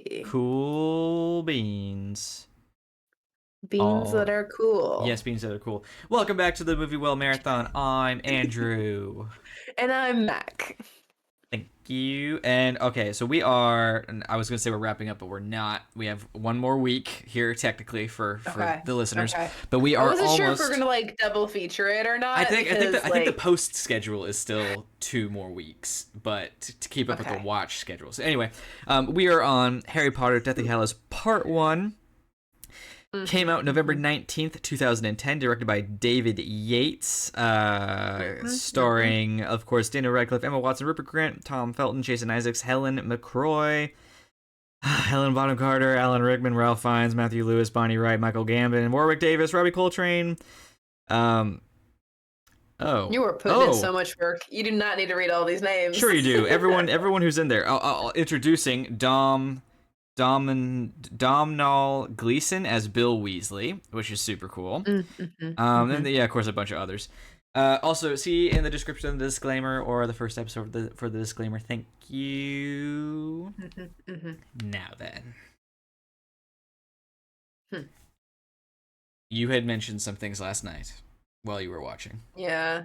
Hey, Cool beans. beans that All are cool. yes, beans that are cool. Welcome back to the Movie Well Marathon. I'm Andrew. And I'm Mac. Thank you. And okay, so we are. And I was gonna say we're wrapping up, but we're not. We have one more week here, technically, for Okay. the listeners. Okay. But we I are wasn't sure if we're almost. gonna like double feature it or I not think. I think. because The, I think the like post schedule is still 2 more weeks, but to keep up with the okay. watch schedule. So anyway, we are on Harry Potter: Deathly Hallows Part One. Came out November Mm-hmm, 19th, 2010, directed by David Yates, mm-hmm. starring, of course, Daniel Radcliffe, Emma Watson, Rupert Grint, Tom Felton, Jason Isaacs, Helen McCroy, Helen Bonham Carter, Alan Rickman, Ralph Fiennes, Matthew Lewis, Bonnie Wright, Michael Gambon, Warwick Davis, Robbie Coltrane. Um, oh, You were putting in oh, so much work. You do not need to read all these names. sure you do. Everyone who's in there. Introducing Domhnall Gleeson as Bill Weasley, which is super cool. Mm-hmm, And mm-hmm. yeah, of course, a bunch of others. Also, see in the description the disclaimer or the first episode for the disclaimer. Thank you. Mm-hmm, mm-hmm. Now then, Hmm. you had mentioned some things last night while you were watching. Yeah.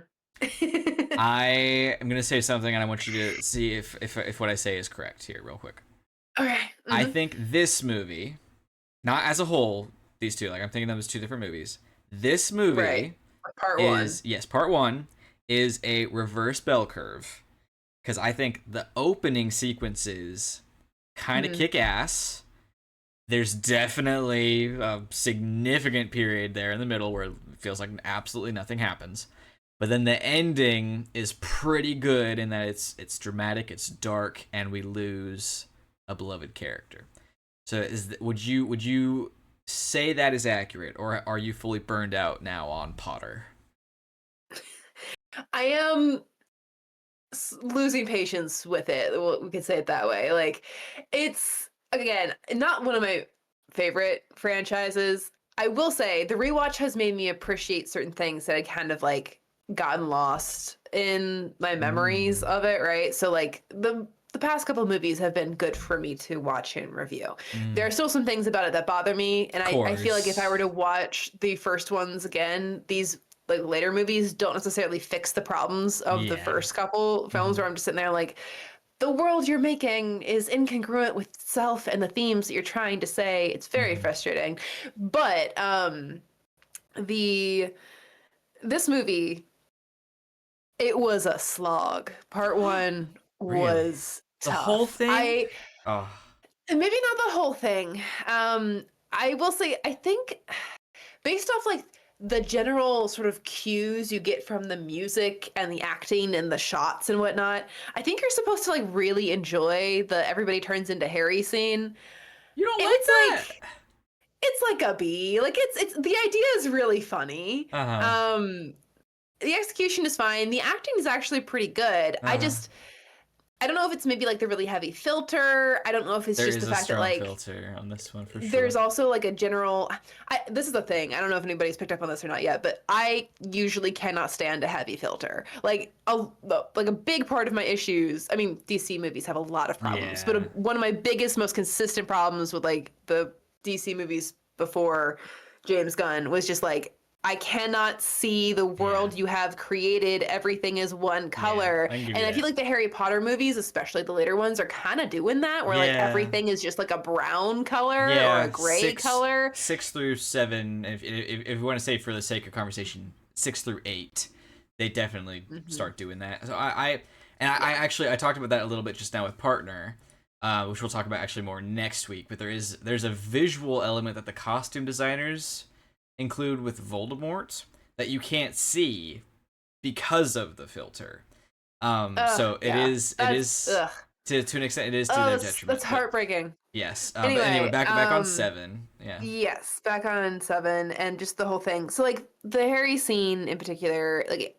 I am gonna say something, and I want you to see if what I say is correct here, real quick. Okay. I Mm-hmm. think this movie, not as a whole, these two, like I'm thinking them as two different movies. This Right. movie Part one. is yes, part one is a reverse bell curve because I think the opening sequences kind of Mm-hmm. kick ass. There's definitely a significant period there in the middle where it feels like absolutely nothing happens. But then the ending is pretty good in that it's dramatic, it's dark, and we lose a beloved character. So would you say that is accurate, or are you fully burned out now on Potter? I am losing patience with it. We could say it that way. Like, it's again not one of my favorite franchises. I will say the rewatch has made me appreciate certain things that I kind of like gotten lost in my memories Mm, of it. Right. So like the past couple movies have been good for me to watch and review. There are mm. still some things about it that bother me, and Of I feel like if I were course. to watch the first ones again, these like later movies don't necessarily fix the problems of the Yeah. first couple films Hmm. where I'm just sitting there like the world you're making is incongruent with itself and the themes that you're trying to say. It's very Hmm. frustrating. But the this movie, it was a slog. Part 1 Really? was The whole tough. thing? I Oh, maybe not the whole thing. I will say I think based off like the general sort of cues you get from the music and the acting and the shots and whatnot, I think you're supposed to like really enjoy the everybody turns into Harry scene. And you don't like it's that? like a B. Like it's the idea is really funny. Uh huh. Um the execution is fine. The acting is actually pretty good. Uh huh. I don't know if it's maybe like the really heavy filter. I don't know if it's There just the is a fact that strong like filter on this one for there's sure. also like a general this is the thing. I don't know if anybody's picked up on this or not yet, but I usually cannot stand a heavy filter. Like a big part of my issues, I mean DC movies have a lot of problems, but Yeah. one of my biggest most consistent problems with like the DC movies before James Gunn was just like I cannot see the Yeah. world you have created. Everything is one Yeah. color. I can give And you I feel that. like the Harry Potter movies, especially the later ones, are kind of doing that, where like Yeah. everything is just like a brown color or a Yeah. gray color. Six through seven. If you want to say for the sake of conversation, 6 through 8, they definitely Hmm. start doing that. So I Yeah. actually I talked about that a little bit just now with partner. Which we'll talk about actually more next week. But there's a visual element that the costume designers include with Voldemort that you can't see because of the filter. So Yeah. it That's is to an extent it is to oh, their that's detriment. But heartbreaking. yes. But anyway, Anyway, back on 7. Yeah. yes, back on 7 and just the whole thing. So like the Harry scene in particular, like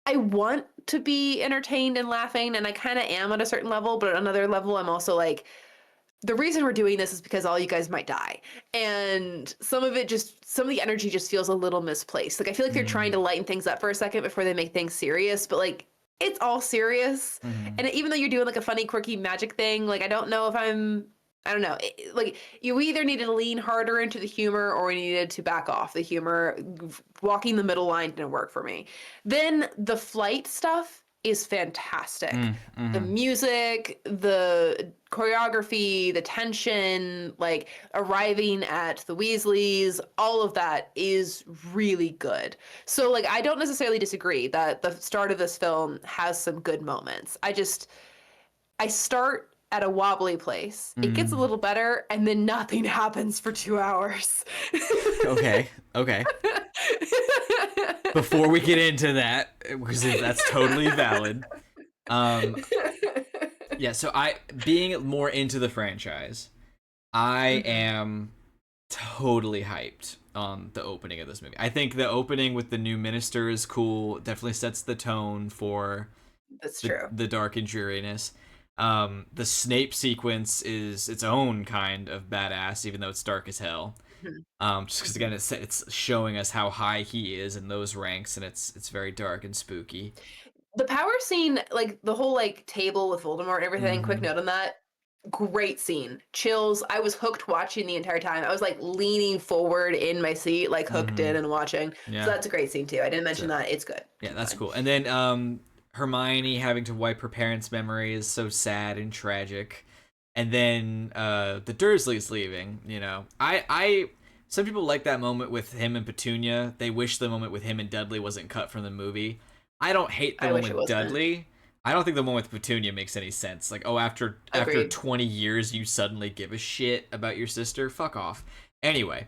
I want to be entertained and laughing and I kind of am at a certain level, but at another level I'm also like the reason we're doing this is because all you guys might die. And some of the energy just feels a little misplaced. Like I feel like they're trying Mm, to lighten things up for a second before they make things serious, but like it's all serious. mm, And even though you're doing like a funny, quirky magic thing, like I don't know if I'm I don't know. Like you either needed to lean harder into the humor or we needed to back off the humor. Walking the middle line didn't work for me. Then the flight stuff is fantastic. The Mm-hmm. music, the choreography, the tension, like arriving at the Weasleys, all of that is really good. So like I don't necessarily disagree that the start of this film has some good moments. I start at a wobbly place. It gets a Mm. little better, and then nothing happens for 2 hours. Okay. Okay. Before we get into that, because that's totally valid. Um, yeah. So being more into the franchise, I Hmm. am totally hyped on the opening of this movie. I think the opening with the new minister is cool. It definitely sets the tone for That's the true. the dark and dreariness. The Snape sequence is its own kind of badass, even though it's dark as hell. Mhm. Just because Mhm. again, it's showing us how high he is in those ranks, and it's very dark and spooky. The power scene, like the whole like table with Voldemort and everything. Quick Mm-hmm. note on that. Great scene. Chills. I was hooked watching the entire time. I was like leaning forward in my seat, like hooked Mm-hmm. in and watching. So Yeah. that's a great scene too. I didn't mention So that. It's good. yeah, Keep that's going. cool. And then Hermione having to wipe her parents' memory is so sad and tragic. And then the Dursleys leaving, I some people like that moment with him and Petunia. They wish the moment with him and Dudley wasn't cut from the movie. I don't hate the I one wish it with wasn't. Dudley. I don't think the one with Petunia makes any sense. Like, oh, after Agreed. 20 years you suddenly give a shit about your sister? Fuck off. Anyway,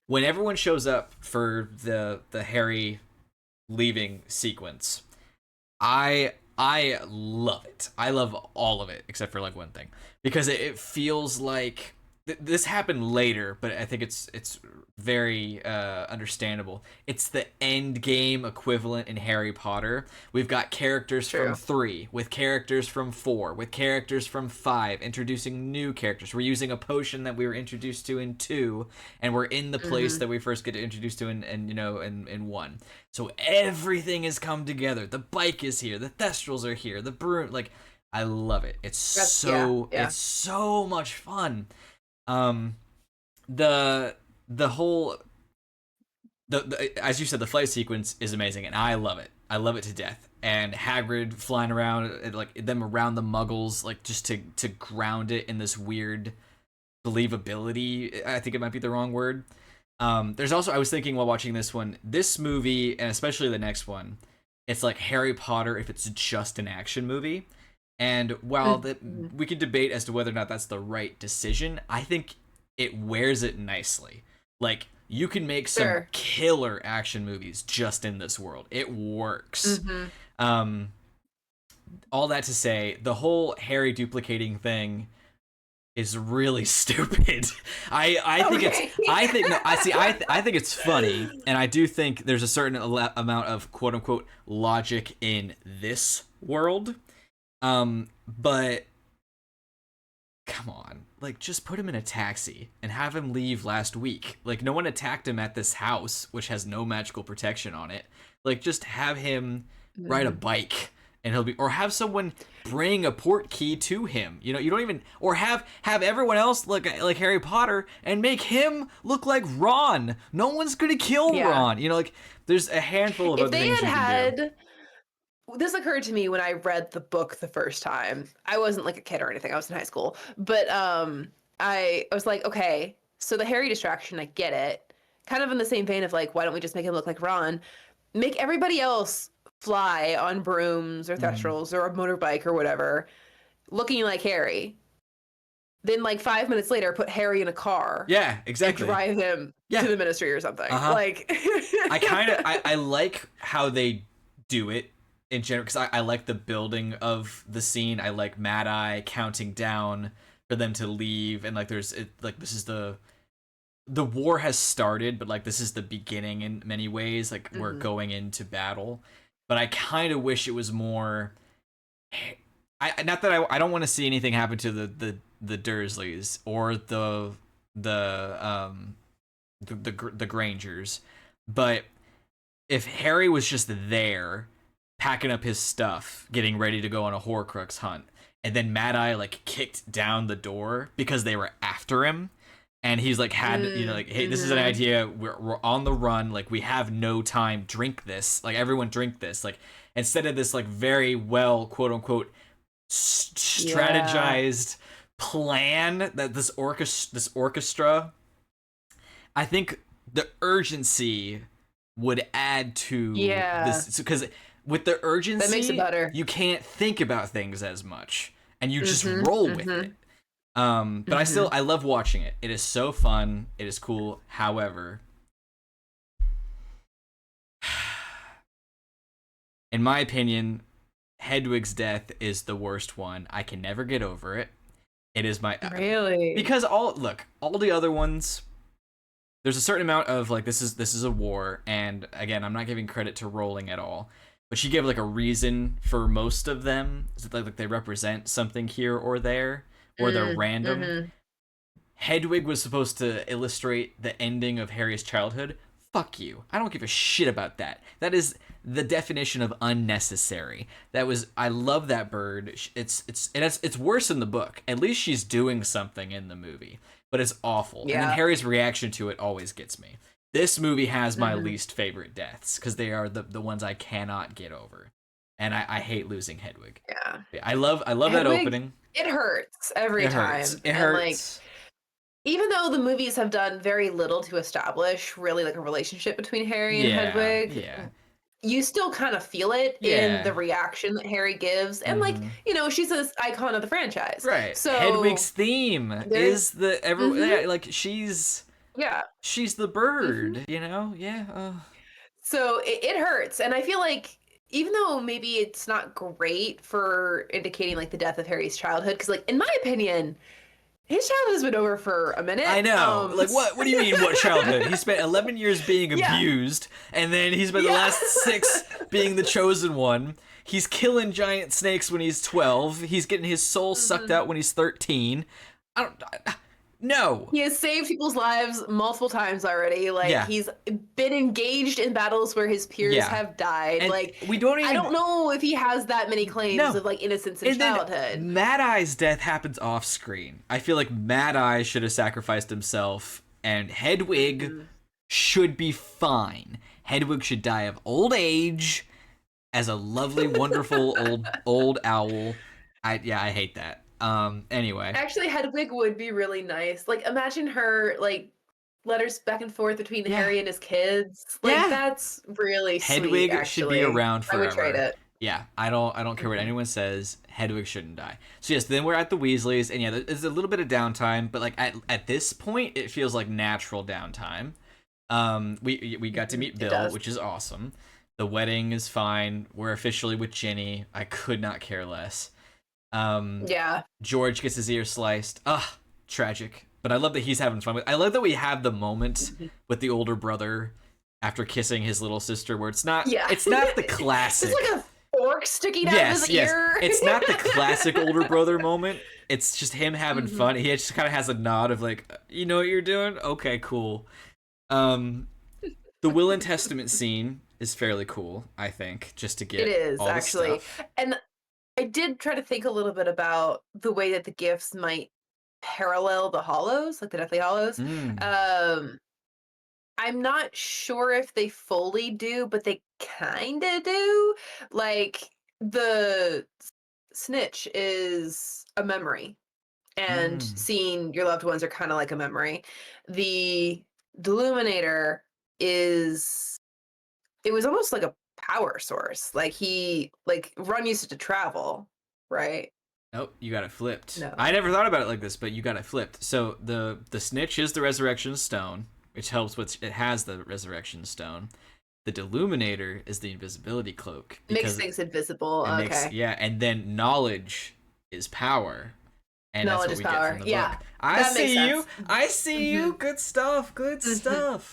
when everyone shows up for the Harry leaving sequence, I love it. I love all of it except for like one thing, because it feels like this happened later, but I think it's very understandable. It's the end game equivalent in Harry Potter. We've got characters from True. 3 with characters from 4 with characters from 5 introducing new characters. We're using a potion that we were introduced to in 2, and we're in the place Hmm. that we first get introduced to in 1. So everything has come together. The bike is here. The Thestrals are here. The broom, like, I love it. It's That's yeah, so yeah. it's so much fun. Um, the the whole as you said, the flight sequence is amazing, and I love it. I love it to death. And Hagrid flying around, like them around the Muggles, like just to ground it in this weird believability. I think it might be the wrong word. There's also, I was thinking while watching this movie, and especially the next one, it's like Harry Potter if it's just an action movie. And while Mhm. we could debate as to whether or not that's the right decision, I think it wears it nicely. Like, you can make some Sure. killer action movies just in this world. It works. Hmm. Um, all that to say, the whole Harry duplicating thing is really stupid. I think it's Okay. I think no I see I think it's funny, and I do think there's a certain amount of quote unquote logic in this world. But come on, like, just put him in a taxi and have him leave last week. Like, no one attacked him at this house, which has no magical protection on it. Like, just have him ride a Mhm. bike and he'll be, or have someone bring a port key to him. You don't even, or have everyone else look like Harry Potter and make him look like Ron. No one's gonna kill Yeah. Ron. Like, there's a handful of If other they things had you can do. had this occurred to me when I read the book the first time. I wasn't like a kid or anything. I was in high school. But I was like, okay, so the Harry distraction, I get it. Kind of in the same vein of like, why don't we just make him look like Ron? Make everybody else fly on brooms or Mm-hmm. thestrals or a motorbike or whatever, looking like Harry. Then like 5 minutes later, put Harry in a car Yeah, and exactly. drive him to Yeah. the ministry or something. Uh-huh. Like I like how they do it in general, because I like the building of the scene. I like Mad Eye counting down for them to leave, and like like this is the war has started, but like this is the beginning in many ways. Like, we're Mhm. going into battle, but I kind of wish it was more. I not that I don't want to see anything happen to the Dursleys or the the Grangers, but if Harry was just there, packing up his stuff, getting ready to go on a Horcrux hunt, and then Mad Eye like kicked down the door because they were after him, and he's like had like, hey, this is an idea, we're on the run, like we have no time, drink this, like everyone drink this, like instead of this like very well quote unquote strategized plan that this orchestra, I think the urgency would add to this, because with the urgency, that makes it better. You can't think about things as much, and you just roll with it. But I love watching it. It is so fun. It is cool. However, in my opinion, Hedwig's death is the worst one. I can never get over it. It is my really, because all the other ones, there's a certain amount of like this is a war, and again, I'm not giving credit to Rowling at all, but she gave like a reason for most of them, so like they represent something here or there, or they're random. Hedwig was supposed to illustrate the ending of Harry's childhood. Fuck you. I don't give a shit about that. That is the definition of unnecessary. I love that bird. It's worse in the book. At least she's doing something in the movie, but it's awful. And then Harry's reaction to it always gets me. This movie has my least favorite deaths because they are the ones I cannot get over, and I hate losing Hedwig. Yeah, I love Hedwig, that opening. It hurts every time. It hurts. Like, even though the movies have done very little to establish really like a relationship between Harry and Hedwig, you still kind of feel it in the reaction that Harry gives. And like, she's this icon of the franchise. Right. So Hedwig's theme is like she's the bird, Yeah. So it hurts. And I feel like even though maybe it's not great for indicating like the death of Harry's childhood, because like in my opinion, his childhood has been over for a minute. I know. Like, what do you mean, what childhood? He spent 11 years being abused, and then he spent the last 6 being the chosen one. He's killing giant snakes when he's 12. He's getting his soul sucked out when he's 13. No. He has saved people's lives multiple times already. Like, he's been engaged in battles where his peers have died. And like, I don't know if he has that many claims of like innocence in childhood. Mad Eye's death happens off screen. I feel like Mad Eye should have sacrificed himself, and Hedwig should be fine. Hedwig should die of old age as a lovely, wonderful old owl. I hate that. Anyway. Actually, Hedwig would be really nice. Like, imagine her, like, letters back and forth between Harry and his kids. Like, that's really Hedwig sweet, should be around forever. I would trade it. Yeah, I don't care what anyone says. Hedwig shouldn't die. So yes, then we're at the Weasleys, and there's a little bit of downtime, but like at this point, it feels like natural downtime. We got to meet Bill, which is awesome. The wedding is fine. We're officially with Ginny. I could not care less. George gets his ear sliced. Tragic. But I love that he's having fun with. I love that we have the moment with the older brother after kissing his little sister, where it's not the classic. It's like a fork sticking out of his ear. It's not the classic older brother moment. It's just him having fun. He just kind of has a nod of like, you know what you're doing? Okay, cool. The Will and Testament scene is fairly cool, I think, just to get it is all actually the stuff. And I did try to think a little bit about the way that the gifts might parallel the Hallows, like the Deathly Hallows. I'm not sure if they fully do, but they kind of do. Like, the snitch is a memory, and seeing your loved ones are kind of like a memory. The Deluminator it was almost like a power source. Like, Ron used it to travel, right? Nope, you got it flipped. No. I never thought about it like this, but you got it flipped. So the snitch is the resurrection stone, which helps with it has the resurrection stone. The Deluminator is the invisibility cloak. Makes things invisible. Okay. And then knowledge is power. And knowledge that's what is we power. get from the book. I see you. Good stuff.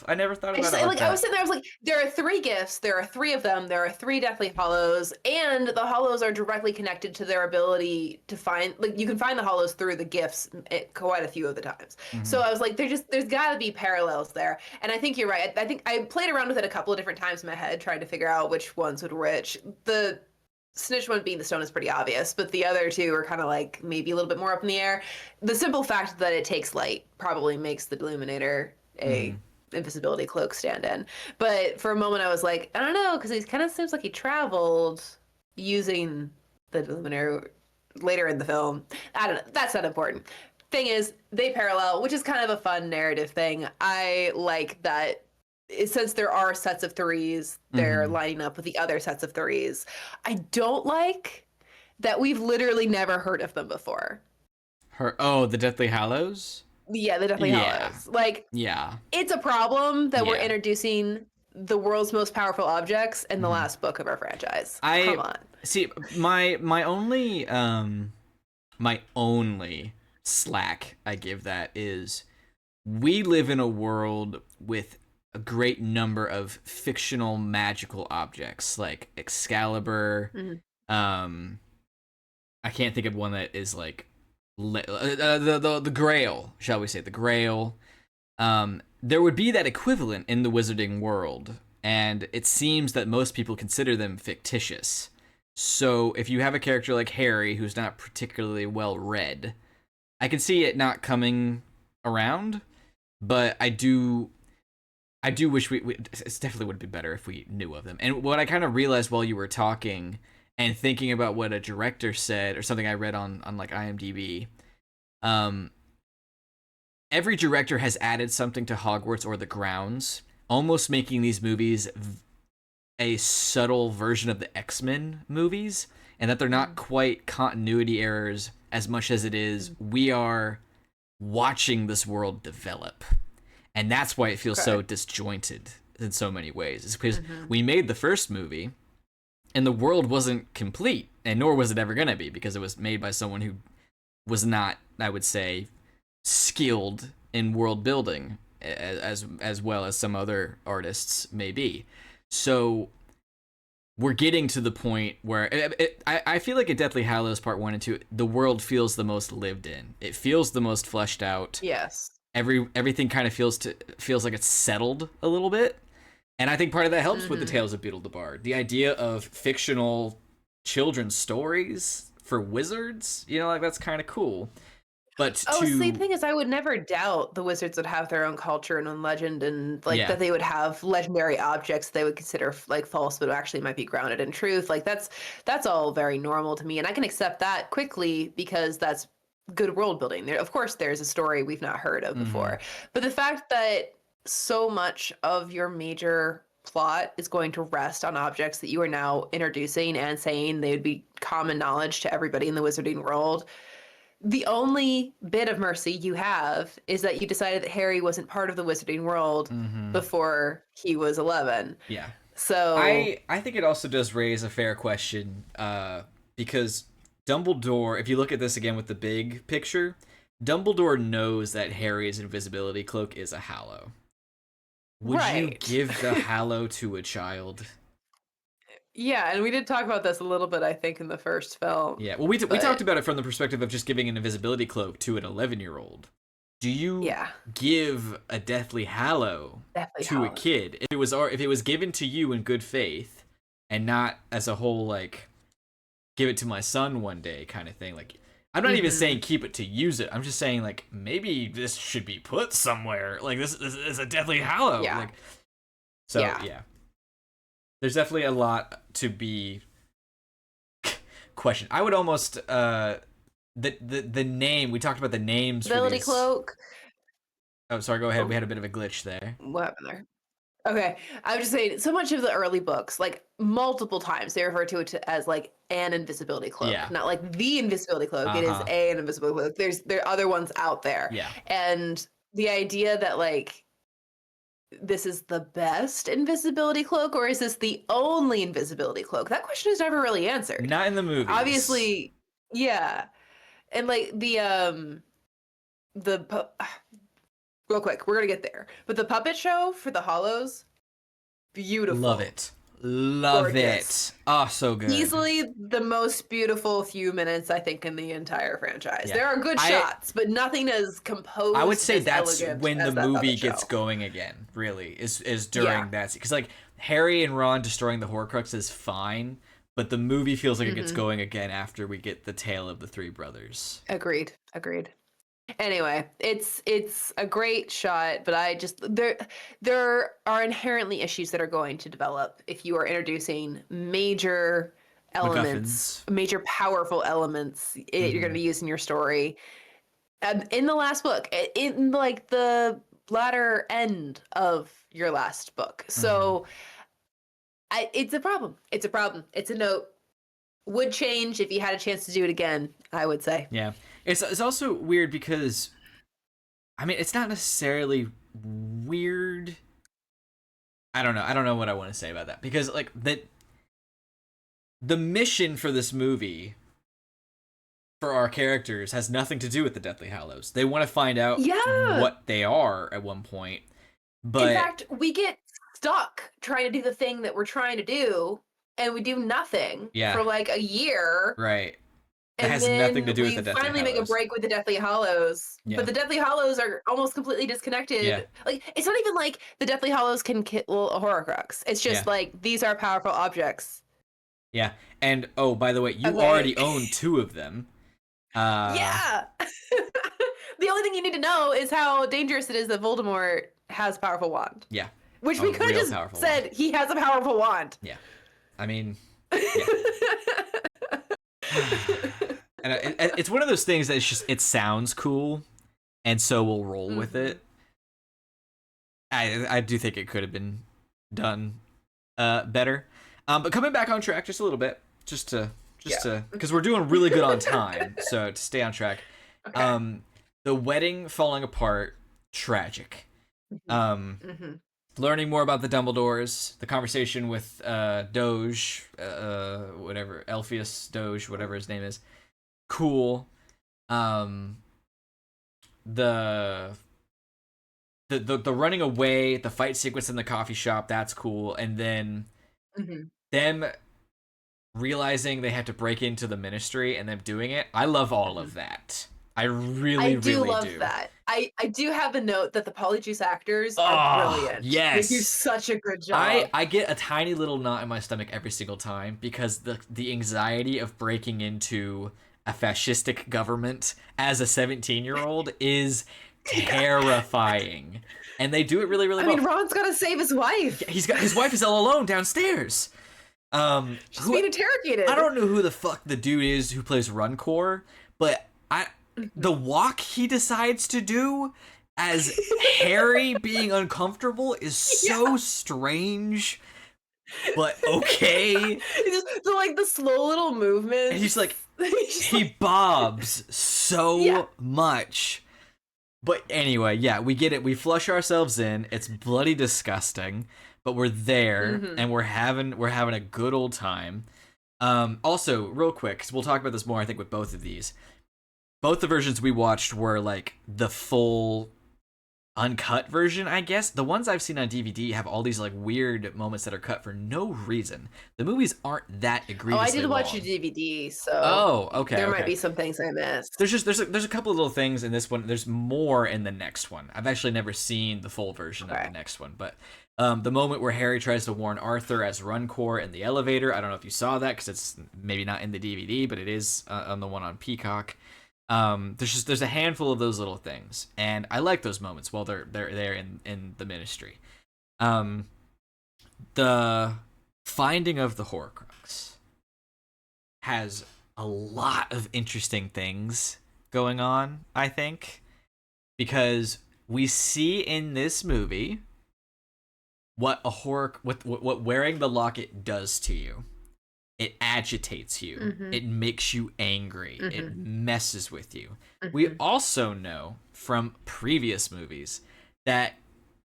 I never thought about it like that. I was sitting there, I was like, there are 3 gifts, there are 3 of them, there are 3 Deathly Hallows, and the Hallows are directly connected to their ability to find, like, you can find the Hallows through the gifts quite a few of the times. So I was like, there's got to be parallels there. And I think you're right. I think I played around with it a couple of different times in my head, trying to figure out which ones would which. Snitch one being the stone is pretty obvious, but the other two are kind of like maybe a little bit more up in the air. The simple fact that it takes light probably makes the Illuminator a invisibility cloak stand-in. But for a moment I was like, I don't know, because he kind of seems like he traveled using the Illuminator later in the film. I don't know. That's not important. Thing is, they parallel, which is kind of a fun narrative thing. I like that since there are sets of threes, they're lining up with the other sets of threes. I don't like that we've literally never heard of them before. The Deathly Hallows? Yeah, the Deathly Hallows. Like, Yeah. it's a problem that we're Yeah. introducing the world's most powerful objects in the last book of our franchise. Come on. See, my only slack I give that is we live in a world with a great number of fictional magical objects like Excalibur. I can't think of one that is like the Grail, shall we say, the Grail. There would be that equivalent in the wizarding world, and it seems that most people consider them fictitious. So if you have a character like Harry who's not particularly well read, I can see it not coming around, but I do wish we it definitely would be better if we knew of them. And what I kind of realized while you were talking and thinking about what a director said, or something I read on like IMDb, every director has added something to Hogwarts or the grounds, almost making these movies a subtle version of the X-Men movies, and that they're not quite continuity errors as much as it is we are watching this world develop. And that's why it feels so disjointed in so many ways. It's because we made the first movie, and the world wasn't complete, and nor was it ever going to be, because it was made by someone who was not, I would say, skilled in world building as well as some other artists may be. So we're getting to the point where I feel like in Deathly Hallows Part 1 and 2, the world feels the most lived in. It feels the most fleshed out. Yes. Everything kind of feels like it's settled a little bit. And I think part of that helps with the Tales of Beetle the Bard. The idea of fictional children's stories for wizards, like that's kind of cool. But see, the thing is, I would never doubt the wizards would have their own culture and own legend, and that they would have legendary objects they would consider like false, but actually might be grounded in truth. Like that's all very normal to me, and I can accept that quickly because that's good world building. There, of course, there's a story we've not heard of before, but the fact that so much of your major plot is going to rest on objects that you are now introducing and saying they would be common knowledge to everybody in the wizarding world. The only bit of mercy you have is that you decided that Harry wasn't part of the wizarding world before he was 11. Yeah. So I think it also does raise a fair question, because Dumbledore, if you look at this again with the big picture, Dumbledore knows that Harry's invisibility cloak is a Hallow. Would you give the Hallow to a child? Yeah, and we did talk about this a little bit, I think, in the first film. Yeah, well, we talked about it from the perspective of just giving an invisibility cloak to an 11-year-old. Do you give a Deathly Hallow to a kid? If it was given to you in good faith, and not as a whole, like, give it to my son one day kind of thing. Like, I'm not even saying keep it to use it. I'm just saying, like, maybe this should be put somewhere. Like, this is a Deathly Hallow. Yeah. Like, so, yeah. There's definitely a lot to be questioned. I would almost the name, we talked about the names for Invisibility these. cloak. Oh, sorry, go ahead. We had a bit of a glitch there. What happened there? Okay, I was just saying, so much of the early books, like multiple times, they refer to it as like an invisibility cloak, not like the invisibility cloak. It is an invisibility cloak. There are other ones out there. Yeah, and the idea that like this is the best invisibility cloak, or is this the only invisibility cloak? That question is never really answered. Not in the movies. Obviously, yeah. And like real quick, we're gonna get there. But the puppet show for the Hallows, beautiful. Love it. Gorgeous. Oh, so good. Easily the most beautiful few minutes, I think, in the entire franchise. Yeah. There are good shots, but nothing as composed. I would say that's when the movie gets going again, really, is during that. Because, like, Harry and Ron destroying the Horcrux is fine, but the movie feels like it gets Mm-hmm. going again after we get the tale of the three brothers. Agreed. Anyway, it's a great shot, but I just there are inherently issues that are going to develop if you are introducing major elements, MacGuffins. major powerful elements you're going to use in your story. In the last book, in like the latter end of your last book. So it's a problem. It's a problem. It's a note. Would change if you had a chance to do it again, I would say. Yeah. It's also weird because I mean, it's not necessarily weird. I don't know. I don't know what I want to say about that because like the mission for this movie for our characters has nothing to do with the Deathly Hallows. They want to find out what they are at one point. But in fact, we get stuck trying to do the thing that we're trying to do, and we do nothing for like a year. Right. It And has then nothing to do with the Deathly finally Hallows. make a break with the Deathly Hallows. Yeah. But the Deathly Hallows are almost completely disconnected. Yeah. Like, it's not even like the Deathly Hallows can kill a Horcrux. It's just like, these are powerful objects. Yeah. And, oh, by the way, you already own 2 of them. Yeah! The only thing you need to know is how dangerous it is that Voldemort has a powerful wand. Yeah. Which we could have just said wand. He has a powerful wand. Yeah. I mean, yeah. And it's one of those things that it's just, it sounds cool, and so we'll roll with it. I do think it could have been done better. But coming back on track just a little bit, just to because we're doing really good on time, so to stay on track. Okay. The wedding falling apart, tragic. Learning more about the Dumbledores, the conversation with Doge, whatever, Elpheus Doge, whatever his name is, cool. The running away, the fight sequence in the coffee shop, that's cool, and then them realizing they had to break into the ministry and them doing it. I love all of that. I really love that. I do have a note that the Polyjuice actors are brilliant. Yes. They do such a good job. I get a tiny little knot in my stomach every single time because the anxiety of breaking into a fascistic government as a 17-year-old is terrifying. And they do it really well. I mean, Ron's got to save his wife. He's got his wife is all alone downstairs. She's being interrogated. I don't know who the fuck the dude is who plays Runcorn, but the walk he decides to do as Harry being uncomfortable is so strange, but okay. The slow little movements. And he's like, he bobs so much. But anyway, yeah, we get it. We flush ourselves in. It's bloody disgusting, but we're there and we're having a good old time. Also, real quick, because we'll talk about this more, I think, with both of these. Both the versions we watched were like the full uncut version, I guess. The ones I've seen on DVD have all these like weird moments that are cut for no reason. The movies aren't that egregiously I did watch long. a DVD, so okay. Might be some things I missed. There's a couple of little things in this one. There's more in the next one. I've actually never seen the full version of the next one, but the moment where Harry tries to warn Arthur as Runcorn in the elevator, I don't know if you saw that because it's maybe not in the DVD, but it is on the one on Peacock. There's a handful of those little things, and I like those moments while they're there in the ministry. The finding of the Horcrux has a lot of interesting things going on, I think, because we see in this movie what what wearing the locket does to you. It agitates you. It makes you angry. It messes with you. We also know from previous movies that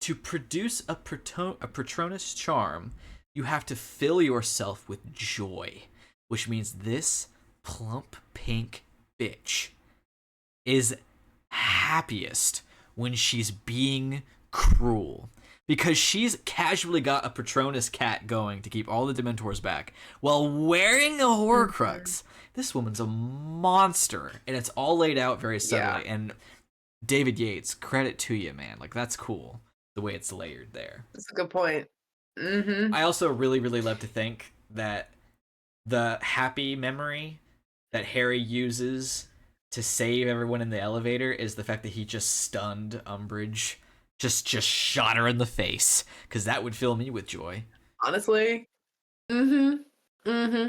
to produce a Patronus charm, you have to fill yourself with joy, which means this plump pink bitch is happiest when she's being cruel. Because she's casually got a Patronus cat going to keep all the Dementors back while wearing a Horcrux. This woman's a monster, and it's all laid out very subtly. And David Yates, credit to you, man. Like, that's cool, the way it's layered there. That's a good point. I also really love to think that the happy memory that Harry uses to save everyone in the elevator is the fact that he just stunned Umbridge, just shot her in the face, because that would fill me with joy. Honestly. Mm-hmm. Mm-hmm.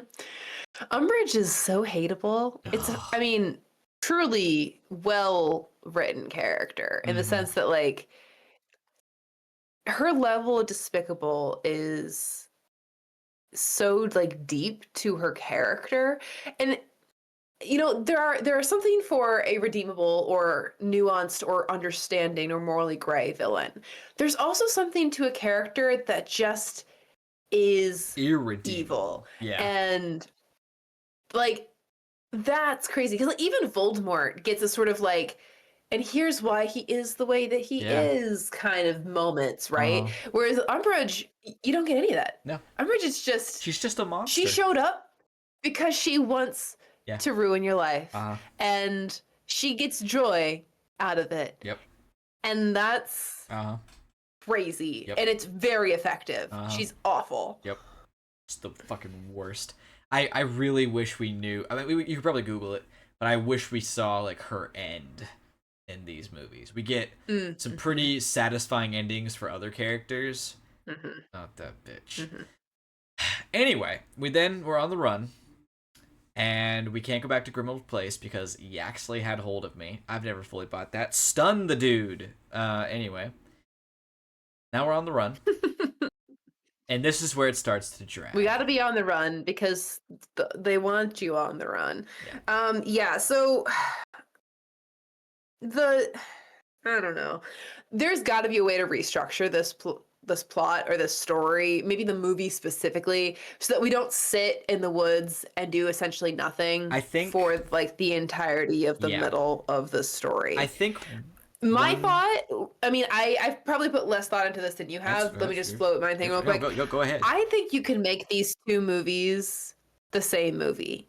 Umbridge is so hateable. It's, I mean, truly well written character in the sense that, like, her level of despicable is so, like, deep to her character. And there are something for a redeemable or nuanced or understanding or morally gray villain. There's also something to a character that just is Irredeemable. evil. Yeah. And, like, that's crazy because, like, even Voldemort gets a sort of like, and here's why he is the way that he Yeah. is kind of moments, right? Whereas Umbridge, you don't get any of that. No. Umbridge is just, She's just a monster. she showed up because she wants Yeah. to ruin your life. And she gets joy out of it. Yep. And that's crazy. Yep. And it's very effective. She's awful. Yep. It's the fucking worst. I really wish we knew. I mean, you could probably Google it, but I wish we saw, like, her end in these movies. We get some pretty satisfying endings for other characters. Not that bitch. Anyway, we're on the run, and we can't go back to Grimmauld Place because Yaxley had hold of me. I've never fully bought that. Stun the dude. Anyway, now we're on the run. And this is where it starts to drag. We got to be on the run because they want you on the run. So I don't know. There's got to be a way to restructure this plot or this story, maybe the movie specifically, so that we don't sit in the woods and do essentially nothing. I think for, like, the entirety of the middle of the story. I think my thought, I mean, I've probably put less thought into this than you have. Let me just float my thing real quick. Go ahead. I think you can make these two movies the same movie.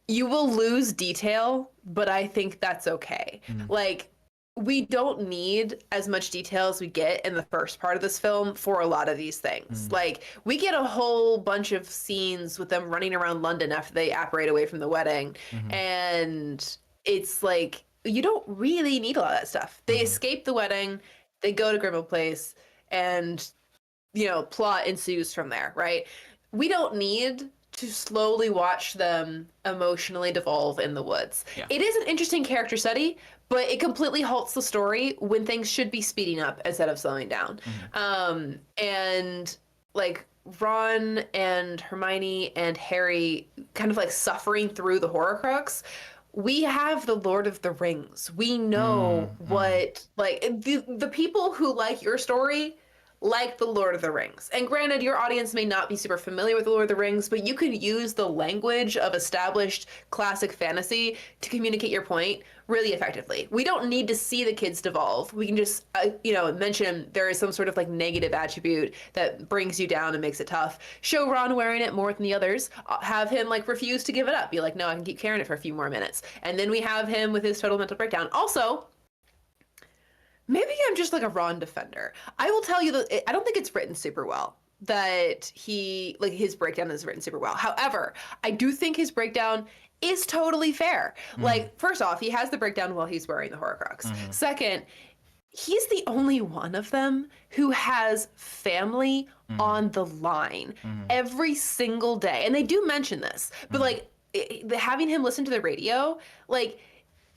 You will lose detail, but I think that's okay. Like, we don't need as much detail as we get in the first part of this film for a lot of these things. Like, we get a whole bunch of scenes with them running around London after they apparate away from the wedding. And it's like, you don't really need a lot of that stuff. They escape the wedding, they go to Grimmauld Place, and, plot ensues from there, right? We don't need to slowly watch them emotionally devolve in the woods. It is an interesting character study, but it completely halts the story when things should be speeding up instead of slowing down. And, like, Ron and Hermione and Harry kind of, like, suffering through the Horcrux. We have the Lord of the Rings. We know what, like, the people who like your story like the Lord of the Rings. And granted, your audience may not be super familiar with the Lord of the Rings, but you could use the language of established classic fantasy to communicate your point really effectively. We don't need to see the kids devolve. We can just, mention there is some sort of, like, negative attribute that brings you down and makes it tough. Show Ron wearing it more than the others. Have him, like, refuse to give it up. Be like, no, I can keep carrying it for a few more minutes. And then we have him with his total mental breakdown. Also, maybe I'm just, like, a Ron defender. I will tell you that I don't think it's written super well. That his breakdown is written super well. However, I do think his breakdown is totally fair. Like, first off, he has the breakdown while he's wearing the Horcrux. Second, he's the only one of them who has family on the line every single day. And they do mention this, but, like, having him listen to the radio, like,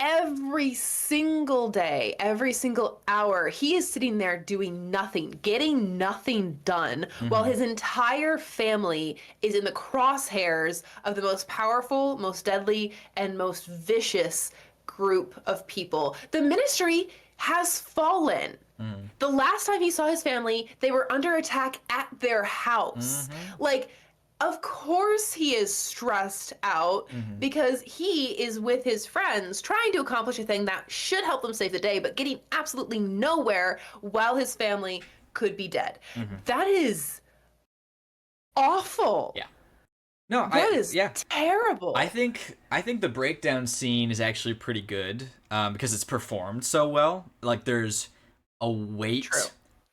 every single day, every single hour, he is sitting there doing nothing, getting nothing done, while his entire family is in the crosshairs of the most powerful, most deadly, and most vicious group of people. The Ministry has fallen. The last time he saw his family, they were under attack at their house. Like, of course he is stressed out because he is with his friends trying to accomplish a thing that should help them save the day, but getting absolutely nowhere while his family could be dead. That is awful. Yeah. No, that is terrible. I think the breakdown scene is actually pretty good because it's performed so well. Like, there's a weight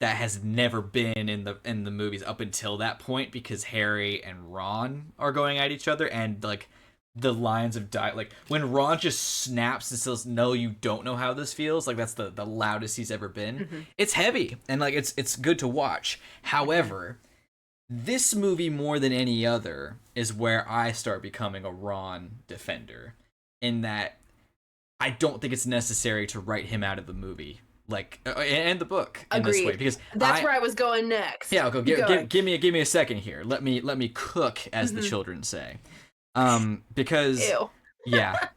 that has never been in the movies up until that point, because Harry and Ron are going at each other, and like the lines of like when Ron just snaps and says, "No, you don't know how this feels." Like that's the loudest he's ever been. Mm-hmm. It's heavy and like it's good to watch. However, this movie more than any other is where I start becoming a Ron defender, in that I don't think it's necessary to write him out of the movie, like and the book in this way, Agreed. because That's where I was going next. yeah, I'll go. Keep going. Give me a second here. Let me cook, as the Mhm. children say. Because Ew. yeah,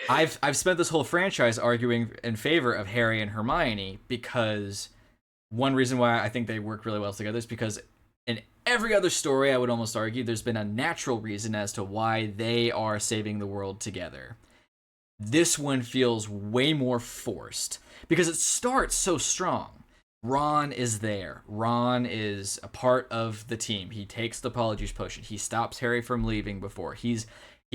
I've spent this whole franchise arguing in favor of Harry and Hermione, because one reason why I think they work really well together is because in every other story, I would almost argue, there's been a natural reason as to why they are saving the world together. This one feels way more forced because it starts so strong. Ron is there. Ron is a part of the team. He takes the Polyjuice potion. He stops Harry from leaving before. He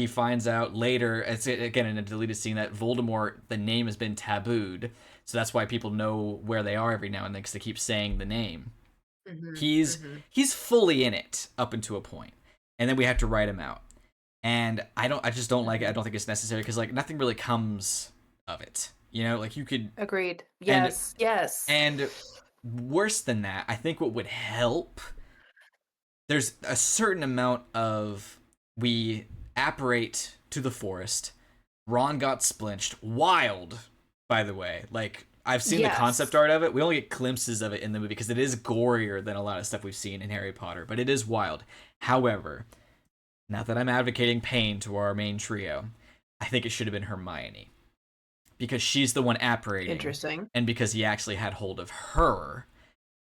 finds out later, it's again in a deleted scene, that Voldemort, the name has been tabooed. So that's why people know where they are every now and then, because they keep saying the name. Mm-hmm. He's Mm-hmm. he's fully in it up until a point, and then we have to write him out. And I just don't like it. I don't think it's necessary, because like nothing really comes of it. You know, like you could. Agreed. and Yes. Yes. and worse than that, I think what would help, there's a certain amount of, we apparate to the forest. Ron got splinched. Wild, by the way. Like, I've seen the concept Yes. art of it. We only get glimpses of it in the movie because it is gorier than a lot of stuff we've seen in Harry Potter, but it is wild. However, not that I'm advocating pain to our main trio, I think it should have been Hermione, because she's the one apparating, Interesting. and because he actually had hold of her.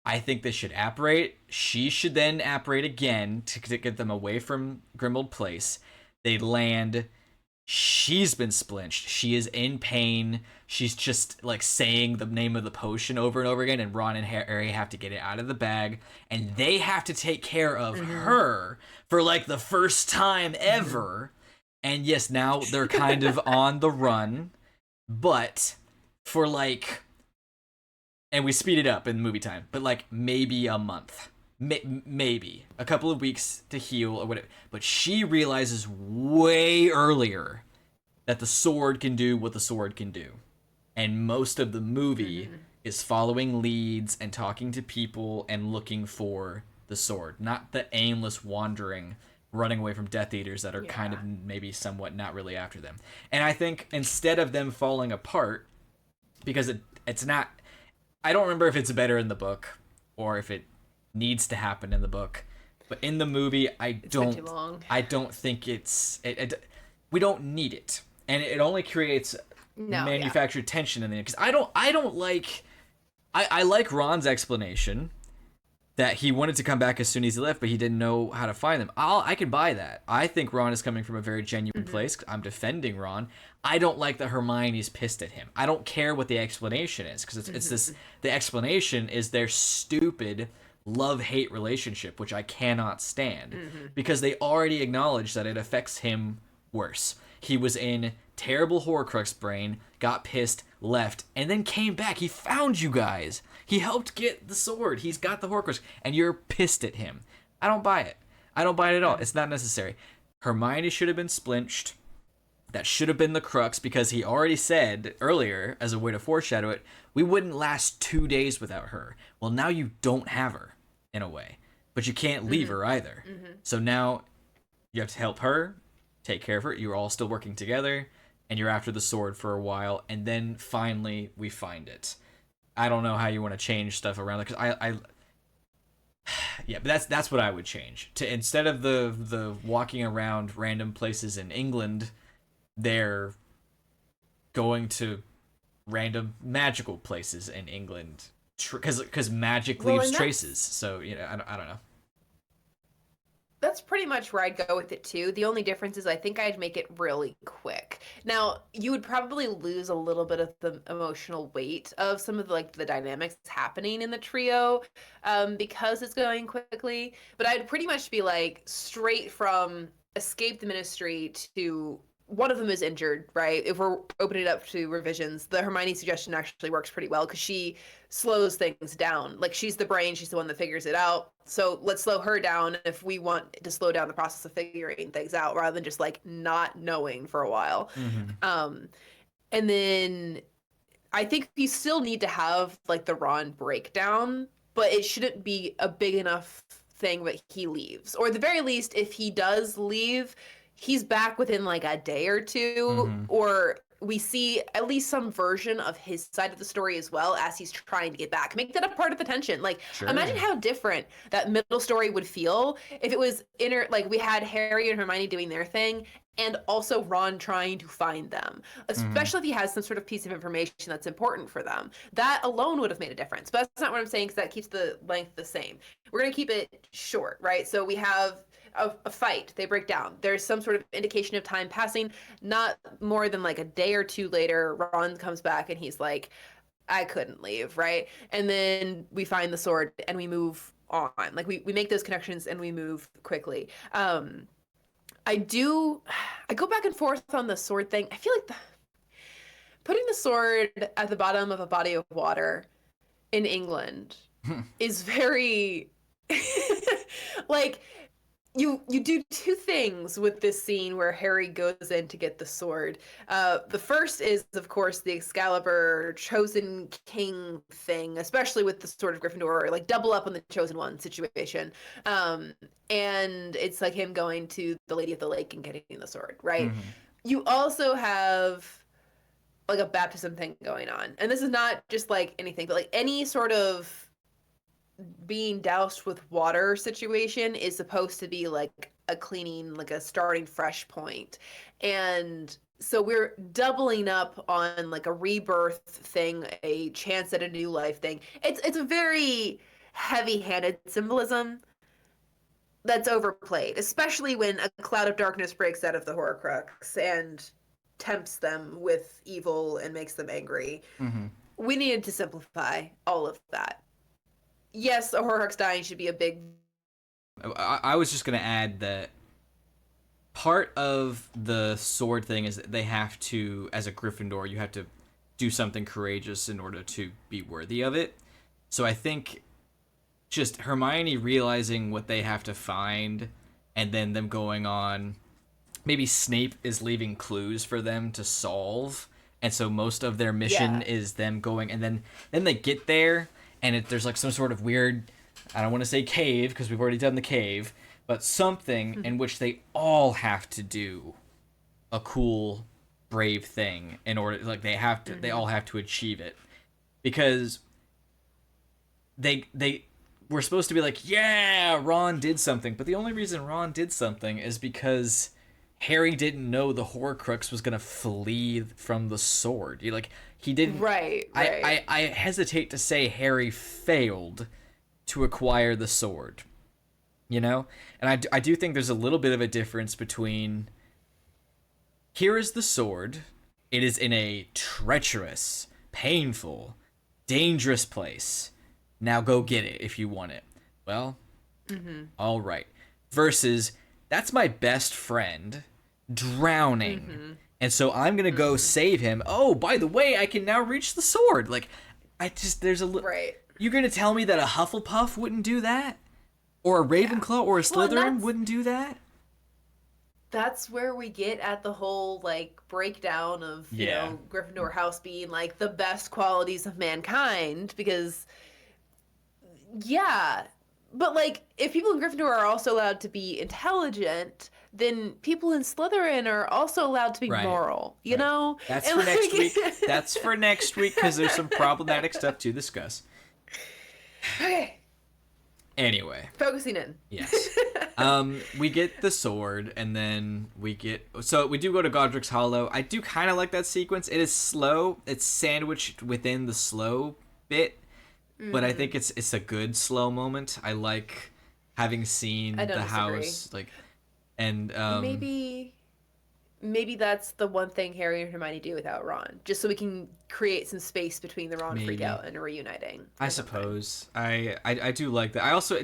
I think they should apparate. She should then apparate again to get them away from Grimmauld Place. They land. She's been splinched. She is in pain. She's just like saying the name of the potion over and over again, and Ron and Harry have to get it out of the bag, and they have to take care of her for like the first time ever. And yes, now they're kind of on the run, but for like, and we speed it up in movie time, but like maybe a month, maybe a couple of weeks to heal or whatever. But she realizes way earlier that the sword can do what the sword can do, and most of the movie is following leads and talking to people and looking for the sword, not the aimless wandering, running away from Death Eaters that are kind of maybe somewhat not really after them. And I think instead of them falling apart, because it's not, I don't remember if it's better in the book or if it needs to happen in the book, but in the movie, I don't think we don't need it, and it only creates manufactured tension in the end. Because I don't like, I like Ron's explanation that he wanted to come back as soon as he left, but he didn't know how to find them. I can buy that. I think Ron is coming from a very genuine place. I'm defending Ron. I don't like that Hermione's pissed at him. I don't care what the explanation is, because it's this. The explanation is their stupid love-hate relationship, which I cannot stand, because they already acknowledge that it affects him worse. He was in terrible Horcrux brain, got pissed, left, and then came back. He found you guys. He helped get the sword. He's got the Horcrux, and you're pissed at him. I don't buy it. I don't buy it at all. It's not necessary. Hermione should have been splinched. That should have been the crux, because he already said earlier, as a way to foreshadow it, we wouldn't last 2 days without her. Well, now you don't have her, in a way. But you can't leave her either. So now you have to help her, take care of her. You're all still working together, and you're after the sword for a while, and then finally we find it. I don't know how you want to change stuff around, because I yeah, but that's what I would change. To instead of the walking around random places in England, they're going to random magical places in England, because magic leaves traces. So I don't know. That's pretty much where I'd go with it too. The only difference is I think I'd make it really quick. Now, you would probably lose a little bit of the emotional weight of some of the dynamics happening in the trio, because it's going quickly. But I'd pretty much be like straight from escape the ministry to one of them is injured, right? If we're opening it up to revisions, the Hermione suggestion actually works pretty well because she slows things down. Like she's the brain, she's the one that figures it out. So let's slow her down if we want to slow down the process of figuring things out rather than just like not knowing for a while. Mm-hmm. And then I think you still need to have like the Ron breakdown, but it shouldn't be a big enough thing that he leaves. Or at the very least, if he does leave, he's back within like a day or two, Mm-hmm. or we see at least some version of his side of the story as well as he's trying to get back. Make that a part of the tension. Like, imagine Sure. how different that middle story would feel if it was like we had Harry and Hermione doing their thing and also Ron trying to find them, Mm-hmm. especially if he has some sort of piece of information that's important for them. That alone would have made a difference. But that's not what I'm saying because that keeps the length the same. We're going to keep it short, right? So we have a fight, they break down. There's some sort of indication of time passing. Not more than like a day or two later, Ron comes back and he's like, I couldn't leave, right? And then we find the sword and we move on. Like we make those connections and we move quickly. I do. I go back and forth on the sword thing. I feel like putting the sword at the bottom of a body of water in England is very like you do two things with this scene where Harry goes in to get the sword. The first is, of course, the Excalibur chosen king thing, especially with the Sword of Gryffindor, like double up on the chosen one situation. Um, and it's like him going to the Lady of the Lake and getting the sword, right? Mm-hmm. You also have like a baptism thing going on, and this is not just like anything, but like any sort of being doused with water situation is supposed to be like a cleaning, like a starting fresh point. And so we're doubling up on like a rebirth thing, a chance at a new life thing. It's a very heavy-handed symbolism that's overplayed, especially when a cloud of darkness breaks out of the Horcrux and tempts them with evil and makes them angry. Mm-hmm. We needed to simplify all of that. Yes, a Horcrux dying should be a big. I was just gonna add that part of the sword thing is that they have to, as a Gryffindor, you have to do something courageous in order to be worthy of it. So I think just Hermione realizing what they have to find and then them going on, maybe Snape is leaving clues for them to solve, and so most of their mission Yeah. is them going, and then they get there and there's like some sort of weird, I don't want to say cave because we've already done the cave, but something in which they all have to do a cool brave thing in order, like they all have to achieve it, because they were supposed to be like, yeah, Ron did something, but the only reason Ron did something is because Harry didn't know the Horcrux was gonna flee from the sword. He didn't. Right, right. I hesitate to say Harry failed to acquire the sword. And I do think there's a little bit of a difference between, here is the sword, it is in a treacherous, painful, dangerous place. Now go get it if you want it. Well, all right. Versus, that's my best friend drowning. And so I'm going to go save him. Oh, by the way, I can now reach the sword. Like, there's a little. Right. You're going to tell me that a Hufflepuff wouldn't do that? Or a Ravenclaw or a Well, Slytherin wouldn't do that? that's where we get at the whole like breakdown of Yeah. Gryffindor house being like the best qualities of mankind because yeah, but like if people in Gryffindor are also allowed to be intelligent, then people in Slytherin are also allowed to be Right. moral, you Right. know? That's And for next like- week. That's for next week because there's some problematic stuff to discuss. Okay, Anyway, focusing in. yes. We get the sword, and then we do go to Godric's Hollow. I do kind of like that sequence. It is slow. It's sandwiched within the slow bit, but I think it's a good slow moment. I like having seen I don't the disagree. house, and Maybe that's the one thing Harry and Hermione do without Ron, just so we can create some space between the Ron freak Maybe. out and reuniting. I suppose I do like that. I also,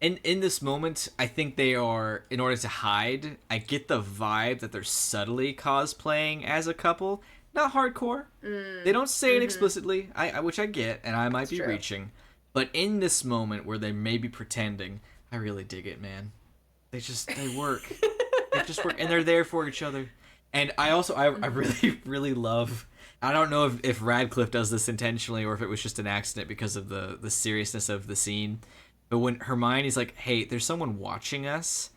in this moment, I think they are, in order to hide, I get the vibe that they're subtly cosplaying as a couple. Not hardcore. They don't say it explicitly, which I get, and I might It's be true. reaching. But in this moment where they may be pretending, I really dig it, man. They work. They just work, and they're there for each other. And I really really love. I don't know if Radcliffe does this intentionally or if it was just an accident because of the seriousness of the scene. But when Hermione's like, "Hey, there's someone watching us,"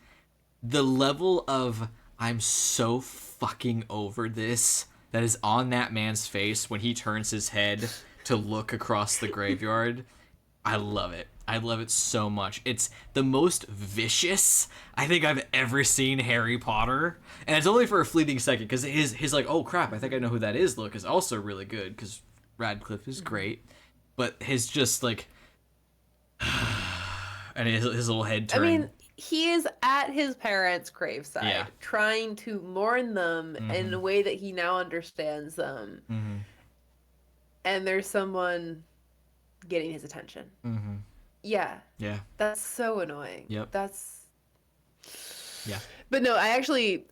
the level of "I'm so fucking over this" that is on that man's face when he turns his head to look across the graveyard, I love it. I love it so much. It's the most vicious I think I've ever seen Harry Potter, and it's only for a fleeting second because his like, oh crap, I think I know who that is look is also really good because Radcliffe is great, but his just like, and his little head I turning. mean, he is at his parents' graveside, Yeah. trying to mourn them in a Mm-hmm. way that he now understands them. Mm-hmm. And there's someone getting his attention. Mm-hmm. Yeah, Yeah. that's so annoying. Yep. That's. Yeah. But no, I actually.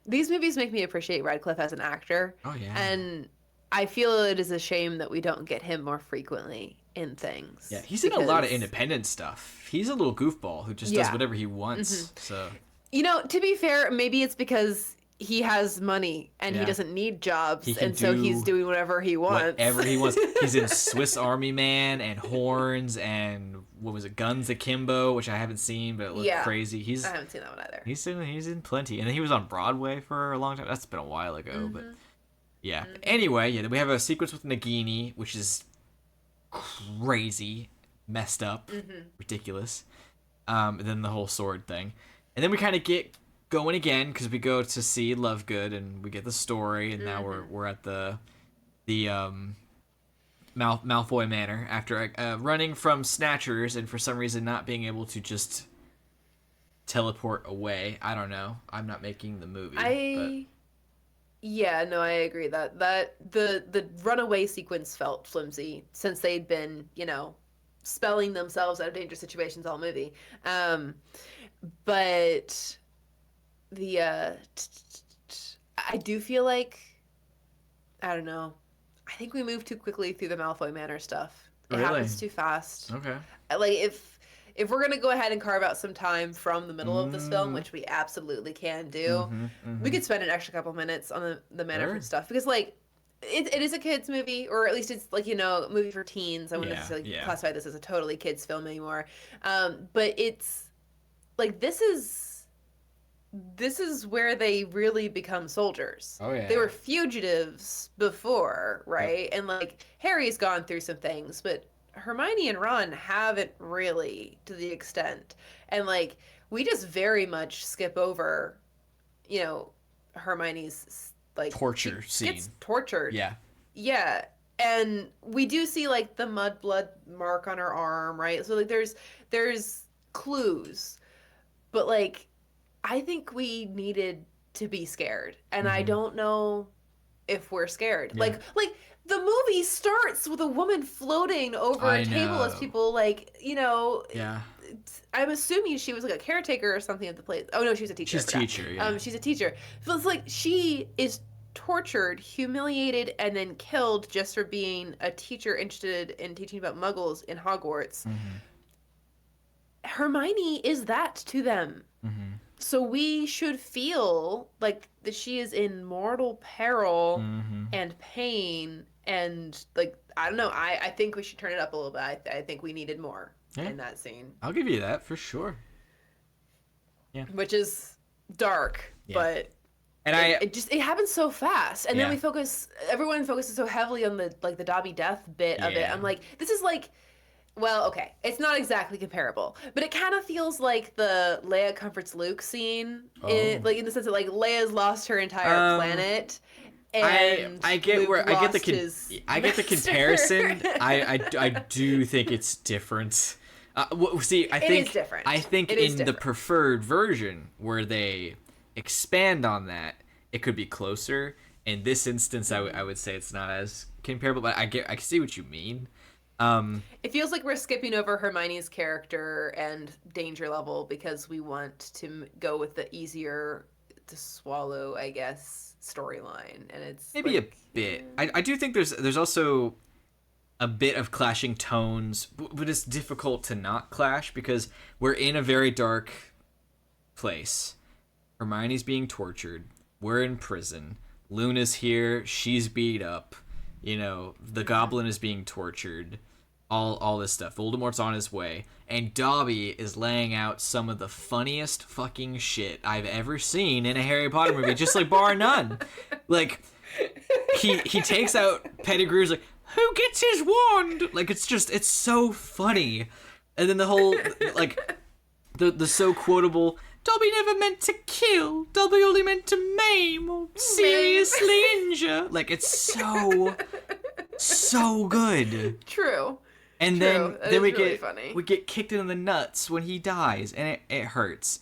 These movies make me appreciate Radcliffe as an actor. Oh yeah. And I feel it is a shame that we don't get him more frequently in things. Yeah, he's in a lot of because- independent stuff. He's a little goofball who just does Yeah. whatever he wants. So You know, to be fair, maybe it's because he has money and Yeah. he doesn't need jobs, He can and so he's do doing whatever he wants. whatever he wants. He's in Swiss Army Man and Horns and what was it, Guns Akimbo, which I haven't seen, but it looked Yeah. crazy. I haven't seen that one either. He's in plenty, and then he was on Broadway for a long time. That's been a while ago, but Mm-hmm. yeah. Anyway, yeah, we have a sequence with Nagini, which is crazy, messed up, ridiculous. And then the whole sword thing, and then we kind of get going again because we go to see Lovegood and we get the story, and now we're at the Malfoy Manor after running from snatchers and for some reason not being able to just teleport away. I don't know. I'm not making the movie. Yeah, no, I agree that the runaway sequence felt flimsy since they'd been, spelling themselves out of dangerous situations all movie. But the I do feel like, I don't know. I think we moved too quickly through the Malfoy Manor stuff. It Really? happens too fast. Okay. Like if we're gonna go ahead and carve out some time from the middle of this film, which we absolutely can do, we could spend an extra couple minutes on the Manafort stuff because like it is a kids movie, or at least it's like a movie for teens. I wouldn't necessarily classify this as a totally kids film anymore. But it's like this is where they really become soldiers. Oh yeah. They were fugitives before, right? And like Harry's gone through some things, but Hermione and Ron haven't really to the extent. And like we just very much skip over, Hermione's like torture she scene. gets tortured. Yeah. Yeah. And we do see like the mud blood mark on her arm, right? So like there's clues. But like I think we needed to be scared. And I don't know if we're scared. Yeah. Like the movie starts with a woman floating over a table as people Yeah. I'm assuming she was like a caretaker or something at the place. Oh no, she was a teacher. She's a teacher, yeah. She's a teacher. So it's like she is tortured, humiliated, and then killed just for being a teacher interested in teaching about Muggles in Hogwarts. Hermione is that to them. So we should feel like that she is in mortal peril and pain, and like I don't know. I think we should turn it up a little bit. I think we needed more in that scene. I'll give you that for sure. Yeah. Which is dark, but and it happens so fast, and then everyone focuses so heavily on the Dobby death bit of it. I'm like, this is like, well, okay, it's not exactly comparable, but it kind of feels like the Leia comforts Luke scene, in the sense that like Leia's lost her entire planet. And I get Luke where I get the master. comparison. I do think it's different. See, I think is different. I think It is in the different. preferred version where they expand on that, it could be closer. In this instance, I would say it's not as comparable, but I see what you mean. It feels like we're skipping over Hermione's character and danger level because we want to go with the easier to swallow, I guess, storyline. And it's Maybe a like, bit. I do think there's also a bit of clashing tones, but it's difficult to not clash because we're in a very dark place. Hermione's being tortured. We're in prison. Luna's here. She's beat up. You know, the goblin is being tortured. All this stuff. Voldemort's on his way. And Dobby is laying out some of the funniest fucking shit I've ever seen in a Harry Potter movie, just like bar none. Like, he takes out Pettigrew's like, who gets his wand? Like, it's so funny. And then the whole, like, the so quotable, Dobby never meant to kill. Dobby only meant to maim or seriously injure. Like, it's so good. True. And True. then we really get funny. we get kicked in the nuts when he dies, and it hurts.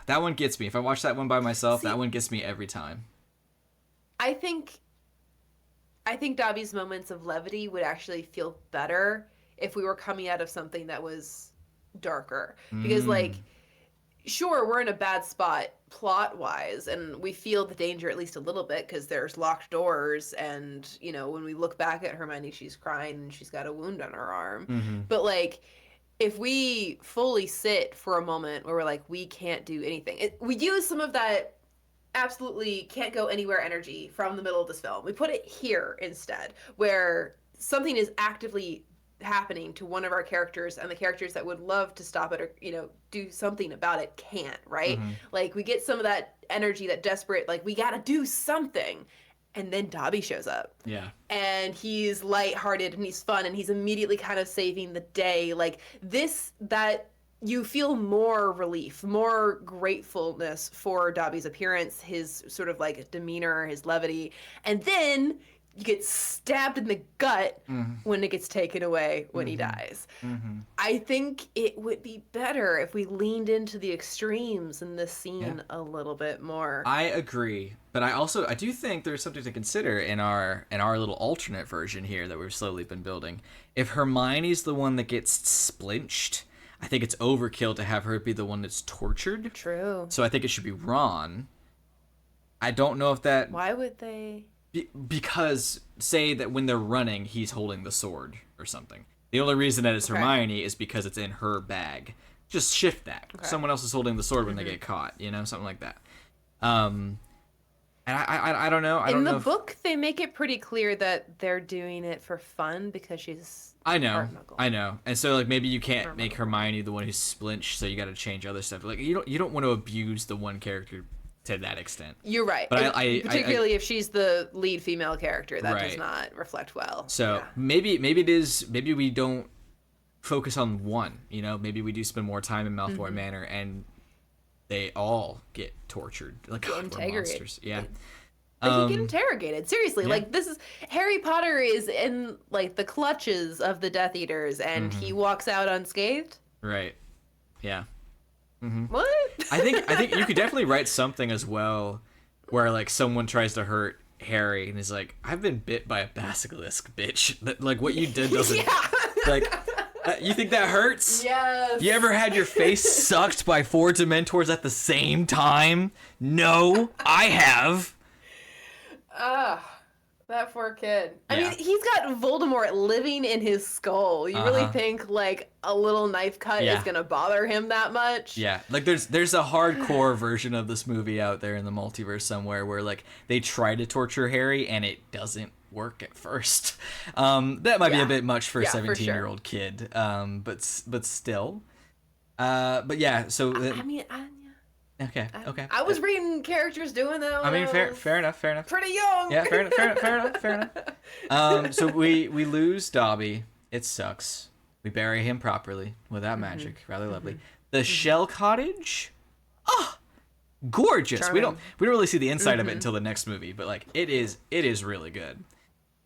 That one gets me. If I watch that one by myself, that one gets me every time. I think Dobby's moments of levity would actually feel better if we were coming out of something that was darker. Because like, sure, we're in a bad spot plot-wise, and we feel the danger at least a little bit because there's locked doors, and, you know, when we look back at Hermione, she's crying and she's got a wound on her arm. But, like, if we fully sit for a moment where we're like, we can't do anything, we use some of that absolutely can't go anywhere energy from the middle of this film. We put it here instead, where something is actively happening to one of our characters, and the characters that would love to stop it or, you know, do something about it can't, right? Like, we get some of that energy, that desperate, like, we gotta do something. And then Dobby shows up. Yeah. And he's lighthearted and he's fun and he's immediately kind of saving the day. Like, that you feel more relief, more gratefulness for Dobby's appearance, his sort of like demeanor, his levity. And then you get stabbed in the gut when it gets taken away when he dies. I think it would be better if we leaned into the extremes in this scene a little bit more. I agree, but I do think there's something to consider in our little alternate version here that we've slowly been building. If Hermione's the one that gets splinched, I think it's overkill to have her be the one that's tortured. True. So I think it should be Ron. I don't know if that... Why would they... Because, say that when they're running, he's holding the sword or something. The only reason that it's Hermione is because it's in her bag. Just shift that. Someone else is holding the sword when they get caught, you know, something like that. And I don't know. In the book, they make it pretty clear that they're doing it for fun because she's... I know. And so, like, maybe you can't make Hermione the one who's splinched, so you got to change other stuff. Like, you don't want to abuse the one character to that extent. You're right. But particularly if she's the lead female character, that does not reflect well. So maybe we don't focus on one, you know, maybe we do spend more time in Malfoy Manor and they all get tortured. Like, we're monsters. Yeah. They get interrogated. Seriously, like, this is... Harry Potter is in, like, the clutches of the Death Eaters, and he walks out unscathed? Right. Yeah. What? I think you could definitely write something as well where, like, someone tries to hurt Harry and he's like, I've been bit by a basilisk, bitch. Like, what you did doesn't... Like, you think that hurts? Yes. You ever had your face sucked by 4 Dementors at the same time? No, I have. That poor kid. I mean, he's got Voldemort living in his skull. You really think, like, a little knife cut is gonna bother him that much? Yeah, like, there's a hardcore version of this movie out there in the multiverse somewhere where, like, they try to torture Harry and it doesn't work at first. That might be a bit much for a 17-year-old kid. But still. But yeah, so... I mean, Okay. I was reading characters doing that. I mean, fair enough. Pretty young. Yeah, fair enough. So we lose Dobby. It sucks. We bury him properly without magic. Rather lovely. The Shell Cottage. Oh, gorgeous. Charming. We don't really see the inside of it until the next movie, but, like, it is really good.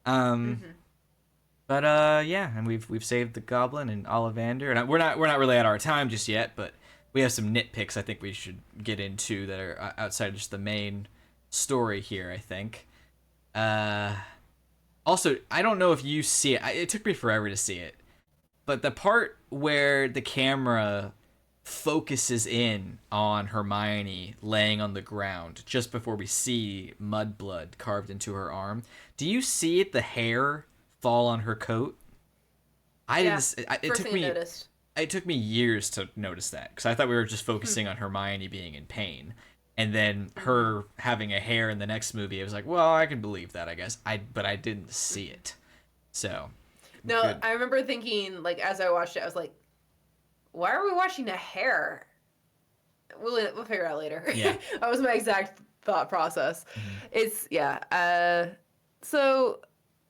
But yeah, and we've saved the Goblin and Ollivander, and we're not really at our time just yet, but we have some nitpicks I think we should get into that are outside just the main story here, I think. Also, I don't know if you see it. It took me forever to see it. But the part where the camera focuses in on Hermione laying on the ground just before we see mudblood carved into her arm, do you see the hair fall on her coat? I Yeah, didn't. It first took thing I me. noticed. It took me years to notice that because I thought we were just focusing on Hermione being in pain, and then her having a hair in the next movie. I was like, well, I can believe that, I guess. But I didn't see it. So No, good. I remember thinking, like, as I watched it, I was like, why are we watching a hair? We'll figure it out later. Yeah. That was my exact thought process. Mm-hmm. It's, yeah. So,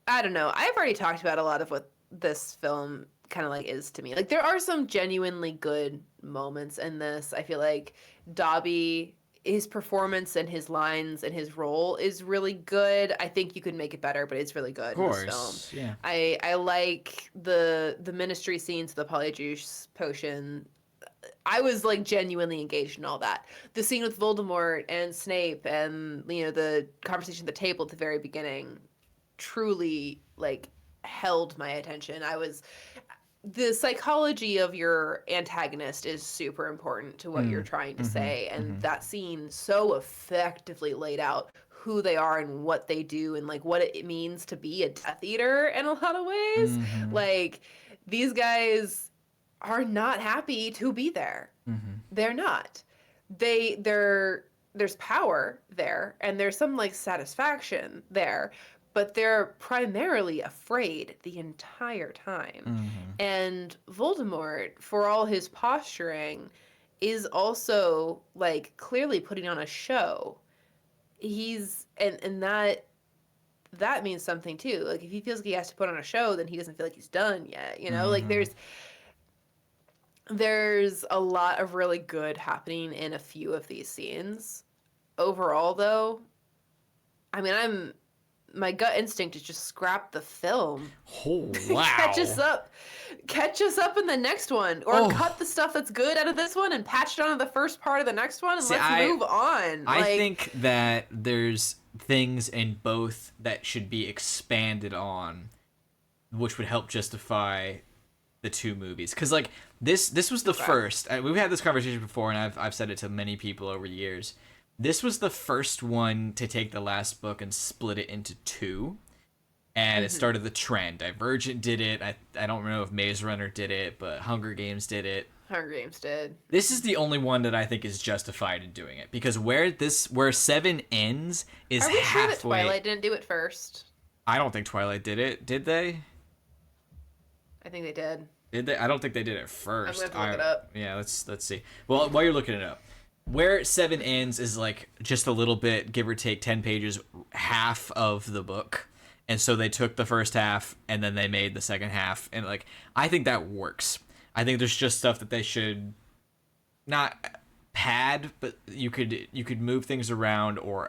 I don't know. I've already talked about a lot of what this film kind of like is to me. Like, there are some genuinely good moments in this. I feel like Dobby, his performance and his lines and his role is really good. I think you could make it better, but it's really good Of in this film. course. Yeah. I like the ministry scenes, the polyjuice potion. I was like genuinely engaged in all that. The scene with Voldemort and Snape and the conversation at the table at the very beginning truly like held my attention. The psychology of your antagonist is super important to what you're trying to Mm-hmm. say, and Mm-hmm. that scene so effectively laid out who they are and what they do and like what it means to be a Death Eater in a lot of ways. Mm-hmm. Like these guys are not happy to be there. Mm-hmm. They're not. There's power there and there's some like satisfaction there, but they're primarily afraid the entire time. Mm-hmm. And Voldemort, for all his posturing, is also like clearly putting on a show. He's and that means something too. Like if he feels like he has to put on a show, then he doesn't feel like he's done yet. Like Mm-hmm. there's a lot of really good happening in a few of these scenes. Overall, though, I mean, my gut instinct is just scrap the film. Oh wow! Catch us up in the next one, or cut the stuff that's good out of this one and patch it onto the first part of the next one, and let's move on. I think that there's things in both that should be expanded on, which would help justify the two movies. Because like this was the first. We've had this conversation before, and I've said it to many people over years. This was the first one to take the last book and split it into two. And it started the trend. Divergent did it. I don't know if Maze Runner did it, but Hunger Games did it. Hunger Games did. This is the only one that I think is justified in doing it, because where 7 ends is Are we halfway. sure that Twilight didn't do it first? I don't think Twilight did it. Did they? I think they did. Did they? I don't think they did it first. I'm gonna have to look it up. Yeah, let's see. Well, while you're looking it up, where 7 ends is like just a little bit, give or take 10 pages, half of the book. And so they took the first half and then they made the second half, and like I think that works. I think there's just stuff that they should not pad, but you could move things around or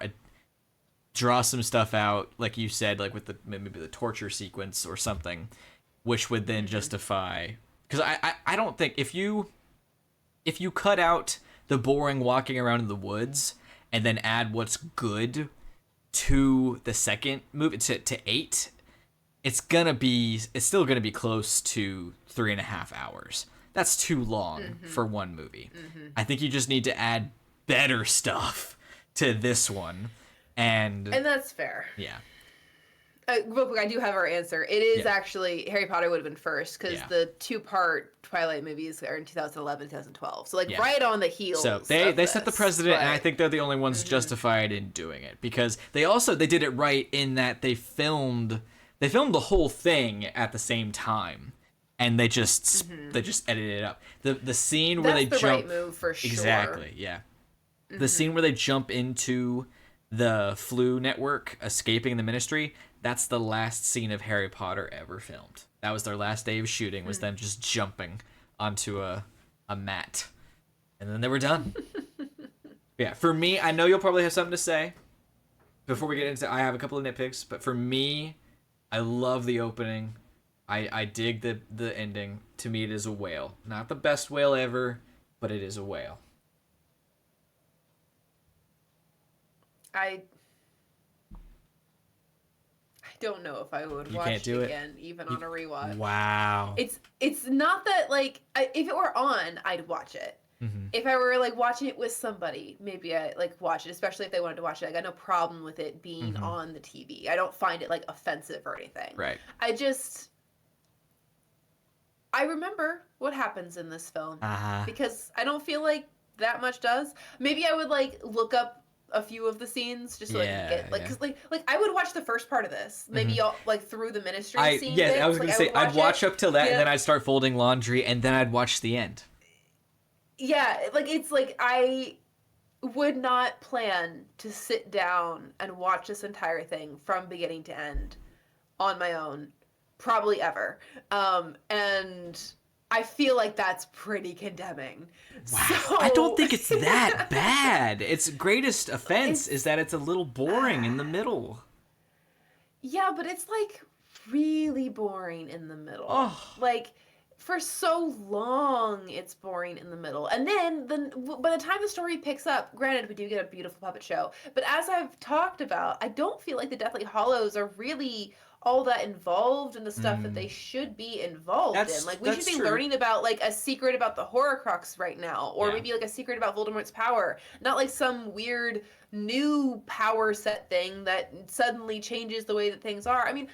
draw some stuff out, like you said, like with maybe the torture sequence or something, which would then justify. Because I don't think if you cut out the boring walking around in the woods and then add what's good to the second movie to 8, it's still gonna be close to 3.5 hours. That's too long for one movie. I think you just need to add better stuff to this one, and that's fair. Yeah. Real quick, I do have our answer. It is actually Harry Potter would have been first because the 2-part Twilight movies are in 2011, 2012. So right on the heels. So they set the precedent, and I think they're the only ones justified in doing it, because they did it right in that they filmed the whole thing at the same time, and they just edited it up. The scene where That's they the jump right move for sure. Exactly, yeah. The scene where they jump into the Flu Network, escaping the Ministry. That's the last scene of Harry Potter ever filmed. That was their last day of shooting, was them just jumping onto a mat. And then they were done. Yeah, for me, I know you'll probably have something to say. Before we get into I have a couple of nitpicks, but for me, I love the opening. I dig the ending. To me, it is a whale. Not the best whale ever, but it is a whale. I don't know if I would You watch can't do it it? again, even on a rewatch. Wow. It's not that, like, if it were on, I'd watch it. Mm-hmm. If I were, like, watching it with somebody, maybe I, like, watch it, especially if they wanted to watch it. I got no problem with it being Mm-hmm. on the TV. I don't find it, like, offensive or anything. Right. I remember what happens in this film. Uh-huh. Because I don't feel like that much does. Maybe I would, like, look up a few of the scenes just so I can get, like, because, like, I would watch the first part of this. Maybe all, like, through the ministry scene. Yes, bits. I was going to say, I'd watch up till that, and then I'd start folding laundry, and then I'd watch the end. Yeah, like, it's like, I would not plan to sit down and watch this entire thing from beginning to end on my own, probably ever. And I feel like that's pretty condemning. Wow. So... I don't think it's that bad. Its greatest offense is that it's a little boring in the middle. Yeah, but it's, like, really boring in the middle. Oh. Like, for so long, it's boring in the middle. And then, by the time the story picks up, granted, we do get a beautiful puppet show, but as I've talked about, I don't feel like the Deathly Hallows are really all that involved in the stuff that they should be involved in. Like, we should be learning about, like, a secret about the Horcrux right now, or maybe, like, a secret about Voldemort's power, not, like, some weird new power set thing that suddenly changes the way that things are. I mean,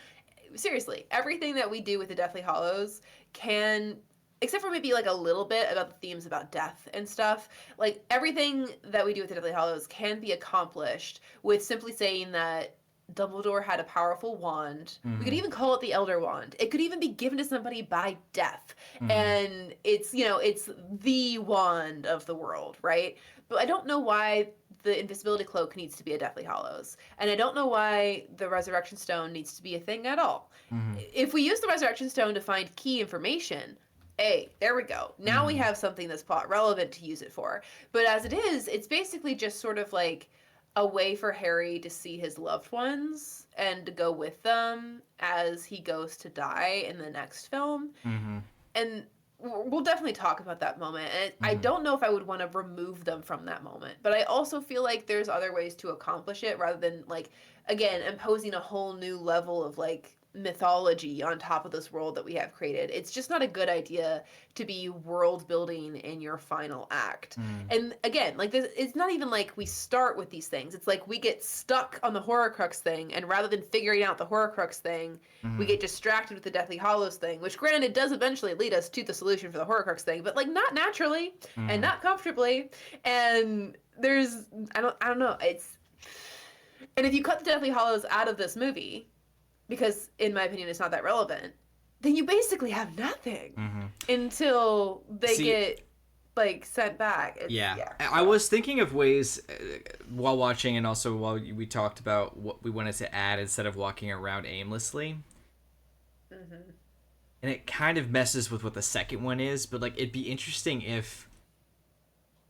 seriously, everything that we do with the Deathly Hallows can, except for maybe, like, a little bit about the themes about death and stuff, like, everything that we do with the Deathly Hallows can be accomplished with simply saying that Dumbledore had a powerful wand. We could even call it the Elder Wand. It could even be given to somebody by death. And it's, you know, it's the wand of the world, right? But I don't know why the invisibility cloak needs to be a Deathly Hallows. And I don't know why the Resurrection Stone needs to be a thing at all. If we use the Resurrection Stone to find key information, hey, there we go. Now we have something that's plot relevant to use it for. But as it is, it's basically just sort of like a way for Harry to see his loved ones and to go with them as he goes to die in the next film. And we'll definitely talk about that moment. And I don't know if I would want to remove them from that moment. But I also feel like there's other ways to accomplish it rather than, like, again, imposing a whole new level of, like, mythology on top of this world that we have created. It's just not a good idea to be world building in your final act. And again, like, this, it's not even like we start with these things. It's like we get stuck on the Horcrux thing, and rather than figuring out the Horcrux thing, we get distracted with the Deathly Hallows thing, which granted does eventually lead us to the solution for the Horcrux thing, but, like, not naturally and not comfortably. And there's I don't know. And if you cut the Deathly Hallows out of this movie, because in my opinion it's not that relevant, then you basically have nothing until they get, like, sent back. I was thinking of ways while watching, and also while we talked about what we wanted to add instead of walking around aimlessly. And it kind of messes with what the second one is, but, like, it'd be interesting if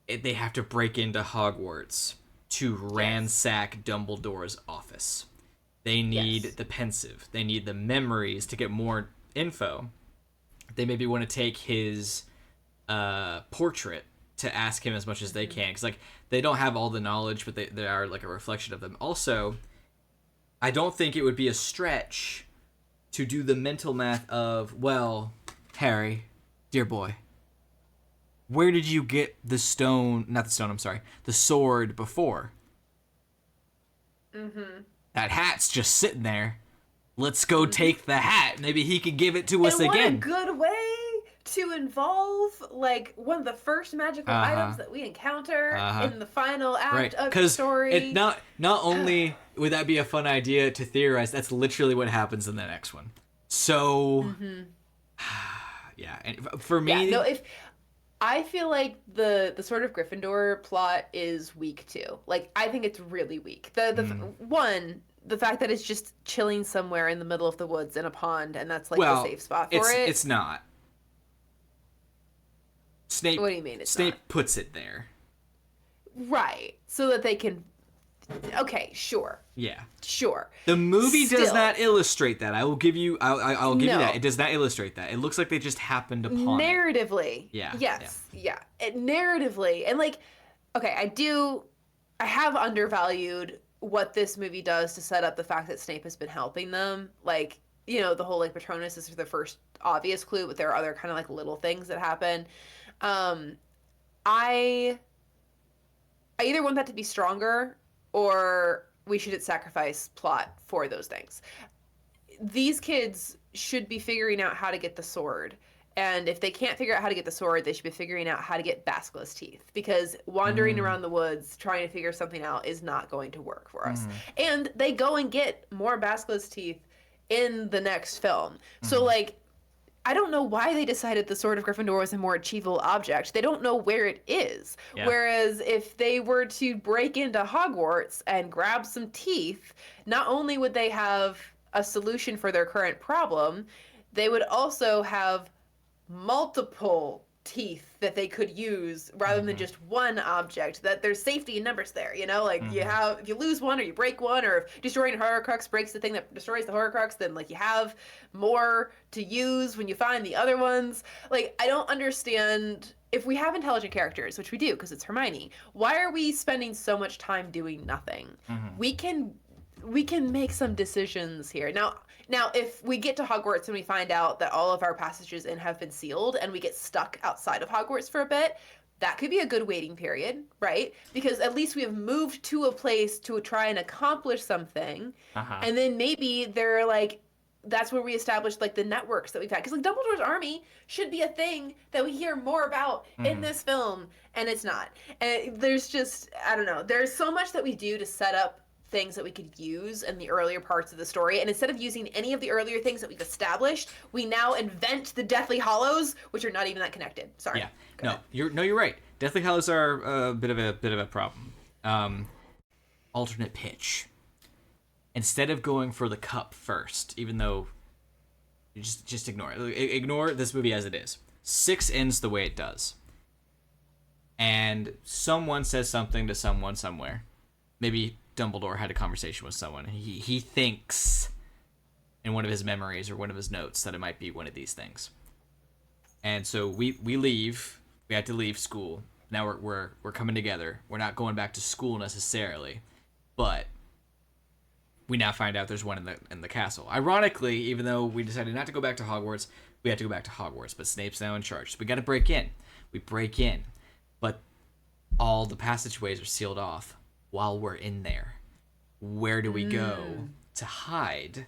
they have to break into Hogwarts to ransack Dumbledore's office. They need the pensive. They need the memories to get more info. They maybe want to take his portrait to ask him as much as they can. Because, like, they don't have all the knowledge, but they are, like, a reflection of them. Also, I don't think it would be a stretch to do the mental math of, well, Harry, dear boy, where did you get the stone, not the stone, I'm sorry, the sword before? That hat's just sitting there. Let's go take the hat. Maybe he could give it to us again. What a good way to involve, like, one of the first magical items that we encounter in the final act of the story. It not only would that be a fun idea to theorize, that's literally what happens in the next one. So, yeah. And for me, if I feel like the sort of Gryffindor plot is weak too. Like, I think it's really weak. The fact that it's just chilling somewhere in the middle of the woods in a pond, and that's, like, the safe spot for it. It's not. Snape. What do you mean it's Snape not? puts it there. Right. So that they can. Okay, sure. Yeah. Sure. The movie does not illustrate that. I will give you. I'll give you that. It does not illustrate that. It looks like they just happened upon narratively. It. Yeah. Yes. Narratively, and, like, okay, I have undervalued what this movie does to set up the fact that Snape has been helping them. Like, you know, the whole like Patronus is the first obvious clue, but there are other kind of like little things that happen. Um, I I either want that to be stronger or we should sacrifice plot for those things. These kids should be figuring out how to get the sword. And if they can't figure out how to get the sword, they should be figuring out how to get Basilisk's teeth. Because wandering Mm. around the woods trying to figure something out is not going to work for us. Mm. And they go and get more Basilisk's teeth in the next film. So, Mm. like, I don't know why they decided the Sword of Gryffindor was a more achievable object. They don't know where it is. Yeah. Whereas if they were to break into Hogwarts and grab some teeth, not only would they have a solution for their current problem, they would also have multiple teeth that they could use rather than just one object. That there's safety in numbers there, you know? Like you have, if you lose one or you break one, or if destroying a Horcrux breaks the thing that destroys the Horcrux, then like you have more to use when you find the other ones. Like, I don't understand, if we have intelligent characters, which we do because it's Hermione, why are we spending so much time doing nothing? We can make some decisions here. Now, if we get to Hogwarts and we find out that all of our passages in have been sealed and we get stuck outside of Hogwarts for a bit, that could be a good waiting period, right? Because at least we have moved to a place to try and accomplish something. And then maybe they're like, that's where we established like the networks that we've had. Because like Dumbledore's army should be a thing that we hear more about in this film, and it's not. And there's just, I don't know. There's so much that we do to set up things that we could use in the earlier parts of the story, and instead of using any of the earlier things that we've established, we now invent the Deathly Hallows, which are not even that connected. Sorry. Yeah. You're right. Deathly Hallows are a bit of a problem. Alternate pitch. Instead of going for the cup first, even though you just ignore it. Ignore this movie as it is. 6 ends the way it does. And someone says something to someone somewhere. Maybe Dumbledore had a conversation with someone. He thinks in one of his memories or one of his notes that it might be one of these things. And so we leave. We had to leave school. Now we're coming together. We're not going back to school necessarily, but we now find out there's one in the castle. Ironically, even though we decided not to go back to Hogwarts, we had to go back to Hogwarts. But Snape's now in charge, so we got to break in. We break in, but all the passageways are sealed off. While we're in there, where do we go to hide?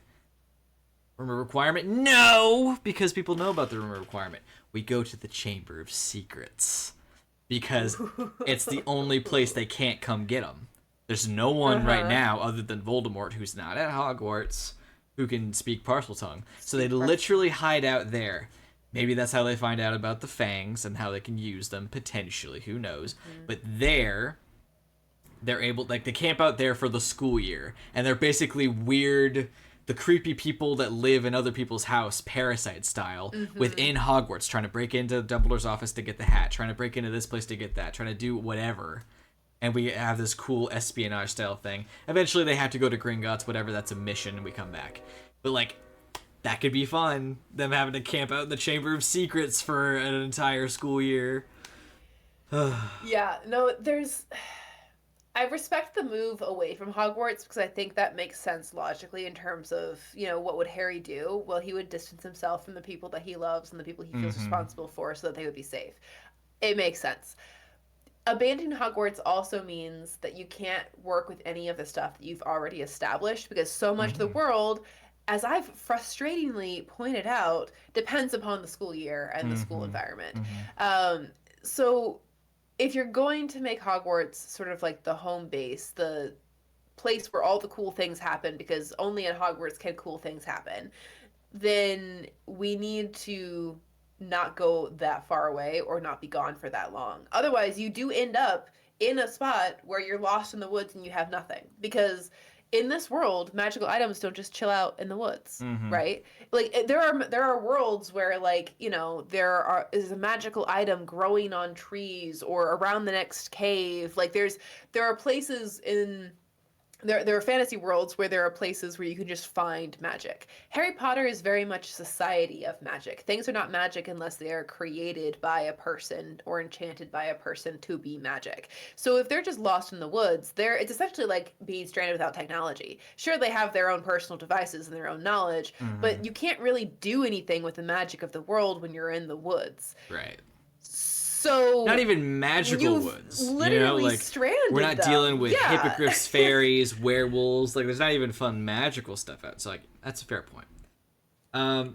Rumor requirement? No! Because people know about the rumor requirement. We go to the Chamber of Secrets. Because it's the only place they can't come get them. There's no one right now other than Voldemort, who's not at Hogwarts, who can speak Parseltongue. So they literally hide out there. Maybe that's how they find out about the fangs and how they can use them, potentially. Who knows? But they're able, like, they camp out there for the school year, and they're basically weird, the creepy people that live in other people's house, parasite style, within Hogwarts, trying to break into Dumbledore's office to get the hat, trying to break into this place to get that, trying to do whatever. And we have this cool espionage style thing. Eventually they have to go to Gringotts, whatever, that's a mission, and we come back. But, like, that could be fun, them having to camp out in the Chamber of Secrets for an entire school year. Yeah, no, I respect the move away from Hogwarts because I think that makes sense logically in terms of, you know, what would Harry do? Well, he would distance himself from the people that he loves and the people he feels responsible for so that they would be safe. It makes sense. Abandoning Hogwarts also means that you can't work with any of the stuff that you've already established because so much of the world, as I've frustratingly pointed out, depends upon the school year and the school environment. So if you're going to make Hogwarts sort of like the home base, the place where all the cool things happen, because only at Hogwarts can cool things happen, then we need to not go that far away or not be gone for that long. Otherwise, you do end up in a spot where you're lost in the woods and you have nothing. Because in this world, magical items don't just chill out in the woods, right? Like there are worlds where, like, you know, is a magical item growing on trees or around the next cave. Like there are places in there are fantasy worlds where there are places where you can just find magic. Harry Potter is very much a society of magic. Things are not magic unless they are created by a person or enchanted by a person to be magic. So if they're just lost in the woods, it's essentially like being stranded without technology. Sure, they have their own personal devices and their own knowledge, but you can't really do anything with the magic of the world when you're in the woods. Right. So not even magical woods. Literally like stranded we're not them. dealing with hippogriffs, fairies, werewolves. Like there's not even fun magical stuff out. So like that's a fair point.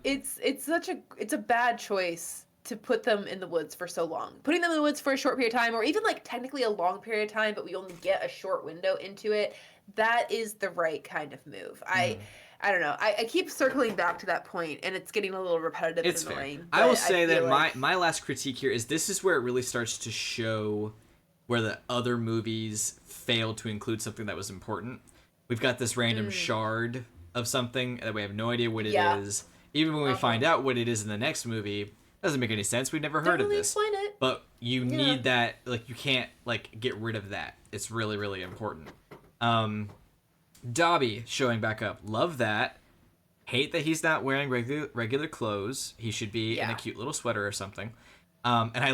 It's a bad choice to put them in the woods for so long. Putting them in the woods for a short period of time, or even like technically a long period of time, but we only get a short window into it. That is the right kind of move. I don't know. I keep circling back to that point, and it's getting a little repetitive and annoying. Fair. I will say that my last critique here is this is where it really starts to show where the other movies failed to include something that was important. We've got this random shard of something that we have no idea what it is. Even when we find out what it is in the next movie, it doesn't make any sense. We've never heard of this. Explain it. But you need that. Like you can't like get rid of that. It's really really important. Dobby showing back up. Love that. Hate that he's not wearing regular clothes. He should be in a cute little sweater or something. And I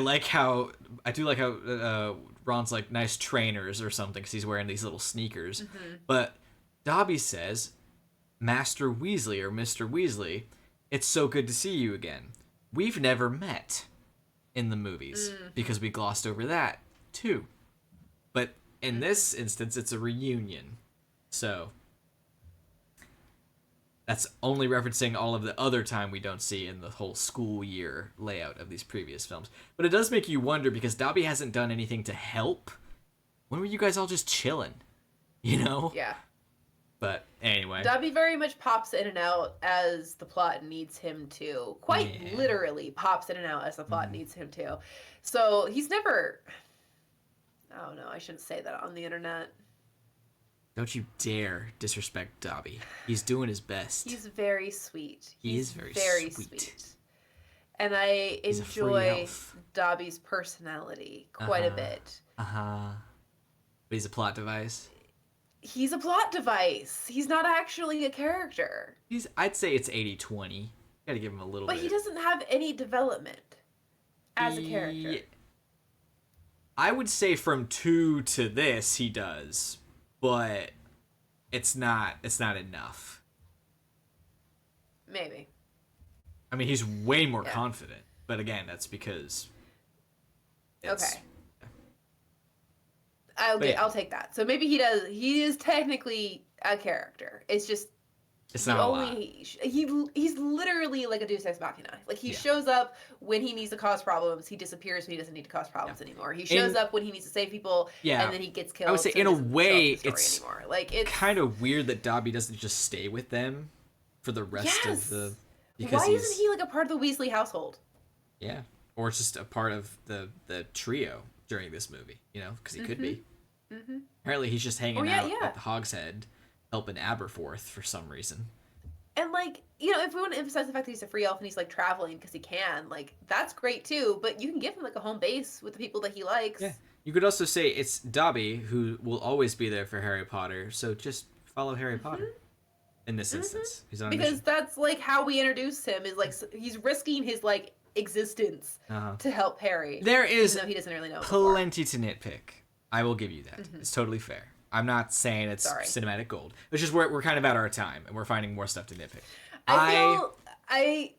do like how Ron's like nice trainers or something because he's wearing these little sneakers. But Dobby says, Master Weasley or Mr. Weasley, it's so good to see you again. We've never met in the movies because we glossed over that too. But in this instance, it's a reunion. So that's only referencing all of the other time we don't see in the whole school year layout of these previous films. But it does make you wonder because Dobby hasn't done anything to help. When were you guys all just chilling? You know? Yeah. But anyway. Dobby very much pops in and out as the plot needs him to. Quite literally pops in and out as the plot needs him to. So he's never... Oh no, I shouldn't say that on the internet. Don't you dare disrespect Dobby. He's doing his best. He's very sweet. He is very sweet. And I enjoy Dobby's personality quite a bit. But he's a plot device. He's a plot device. He's not actually a character. I'd say it's 80-20. Gotta give him a little bit. But he doesn't have any development as a character. I would say from 2 to this he does. But it's not enough. Maybe. I mean, he's way more confident. But again, that's because Okay. I'll take that. So maybe he is technically a character. It's just it's not a lot. He's literally like a deus ex machina. Like he shows up when he needs to cause problems. He disappears when he doesn't need to cause problems anymore. He shows up when he needs to save people, and then he gets killed. I would say in a way it's anymore. Like it's kind of weird that Dobby doesn't just stay with them for the rest of the. Why isn't he like a part of the Weasley household? Yeah, or just a part of the trio during this movie. You know, because he could be. Apparently, he's just hanging out at the Hogshead, helping Aberforth for some reason. And like, you know, if we want to emphasize the fact that he's a free elf and he's like traveling because he can, like that's great too. But you can give him like a home base with the people that he likes. Yeah. You could also say it's Dobby who will always be there for Harry Potter. So just follow Harry Potter. In this instance, he's on a mission. That's like how we introduce him. Is like he's risking his like existence to help Harry. There is even though he doesn't really know plenty to nitpick. I will give you that. It's totally fair. I'm not saying it's cinematic gold. It's just we're kind of at our time and we're finding more stuff to nitpick. I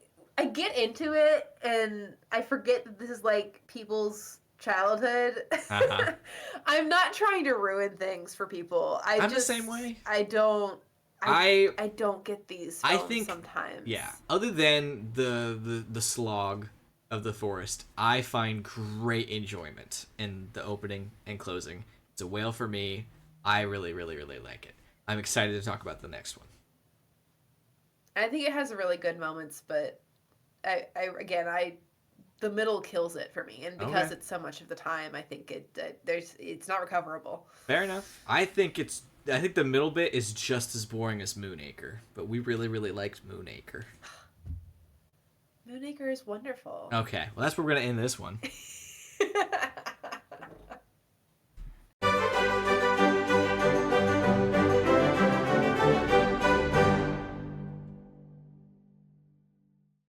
get into it and I forget that this is like people's childhood. I'm not trying to ruin things for people. I'm the same way. I don't get these films sometimes. Yeah. Other than the slog of the forest, I find great enjoyment in the opening and closing. It's a whale for me. I really, really, really like it. I'm excited to talk about the next one. I think it has really good moments, but the middle kills it for me, and because it's so much of the time, I think it's not recoverable. Fair enough. I think the middle bit is just as boring as Moonacre, but we really, really liked Moonacre. Moonacre is wonderful. Okay, well that's where we're gonna end this one.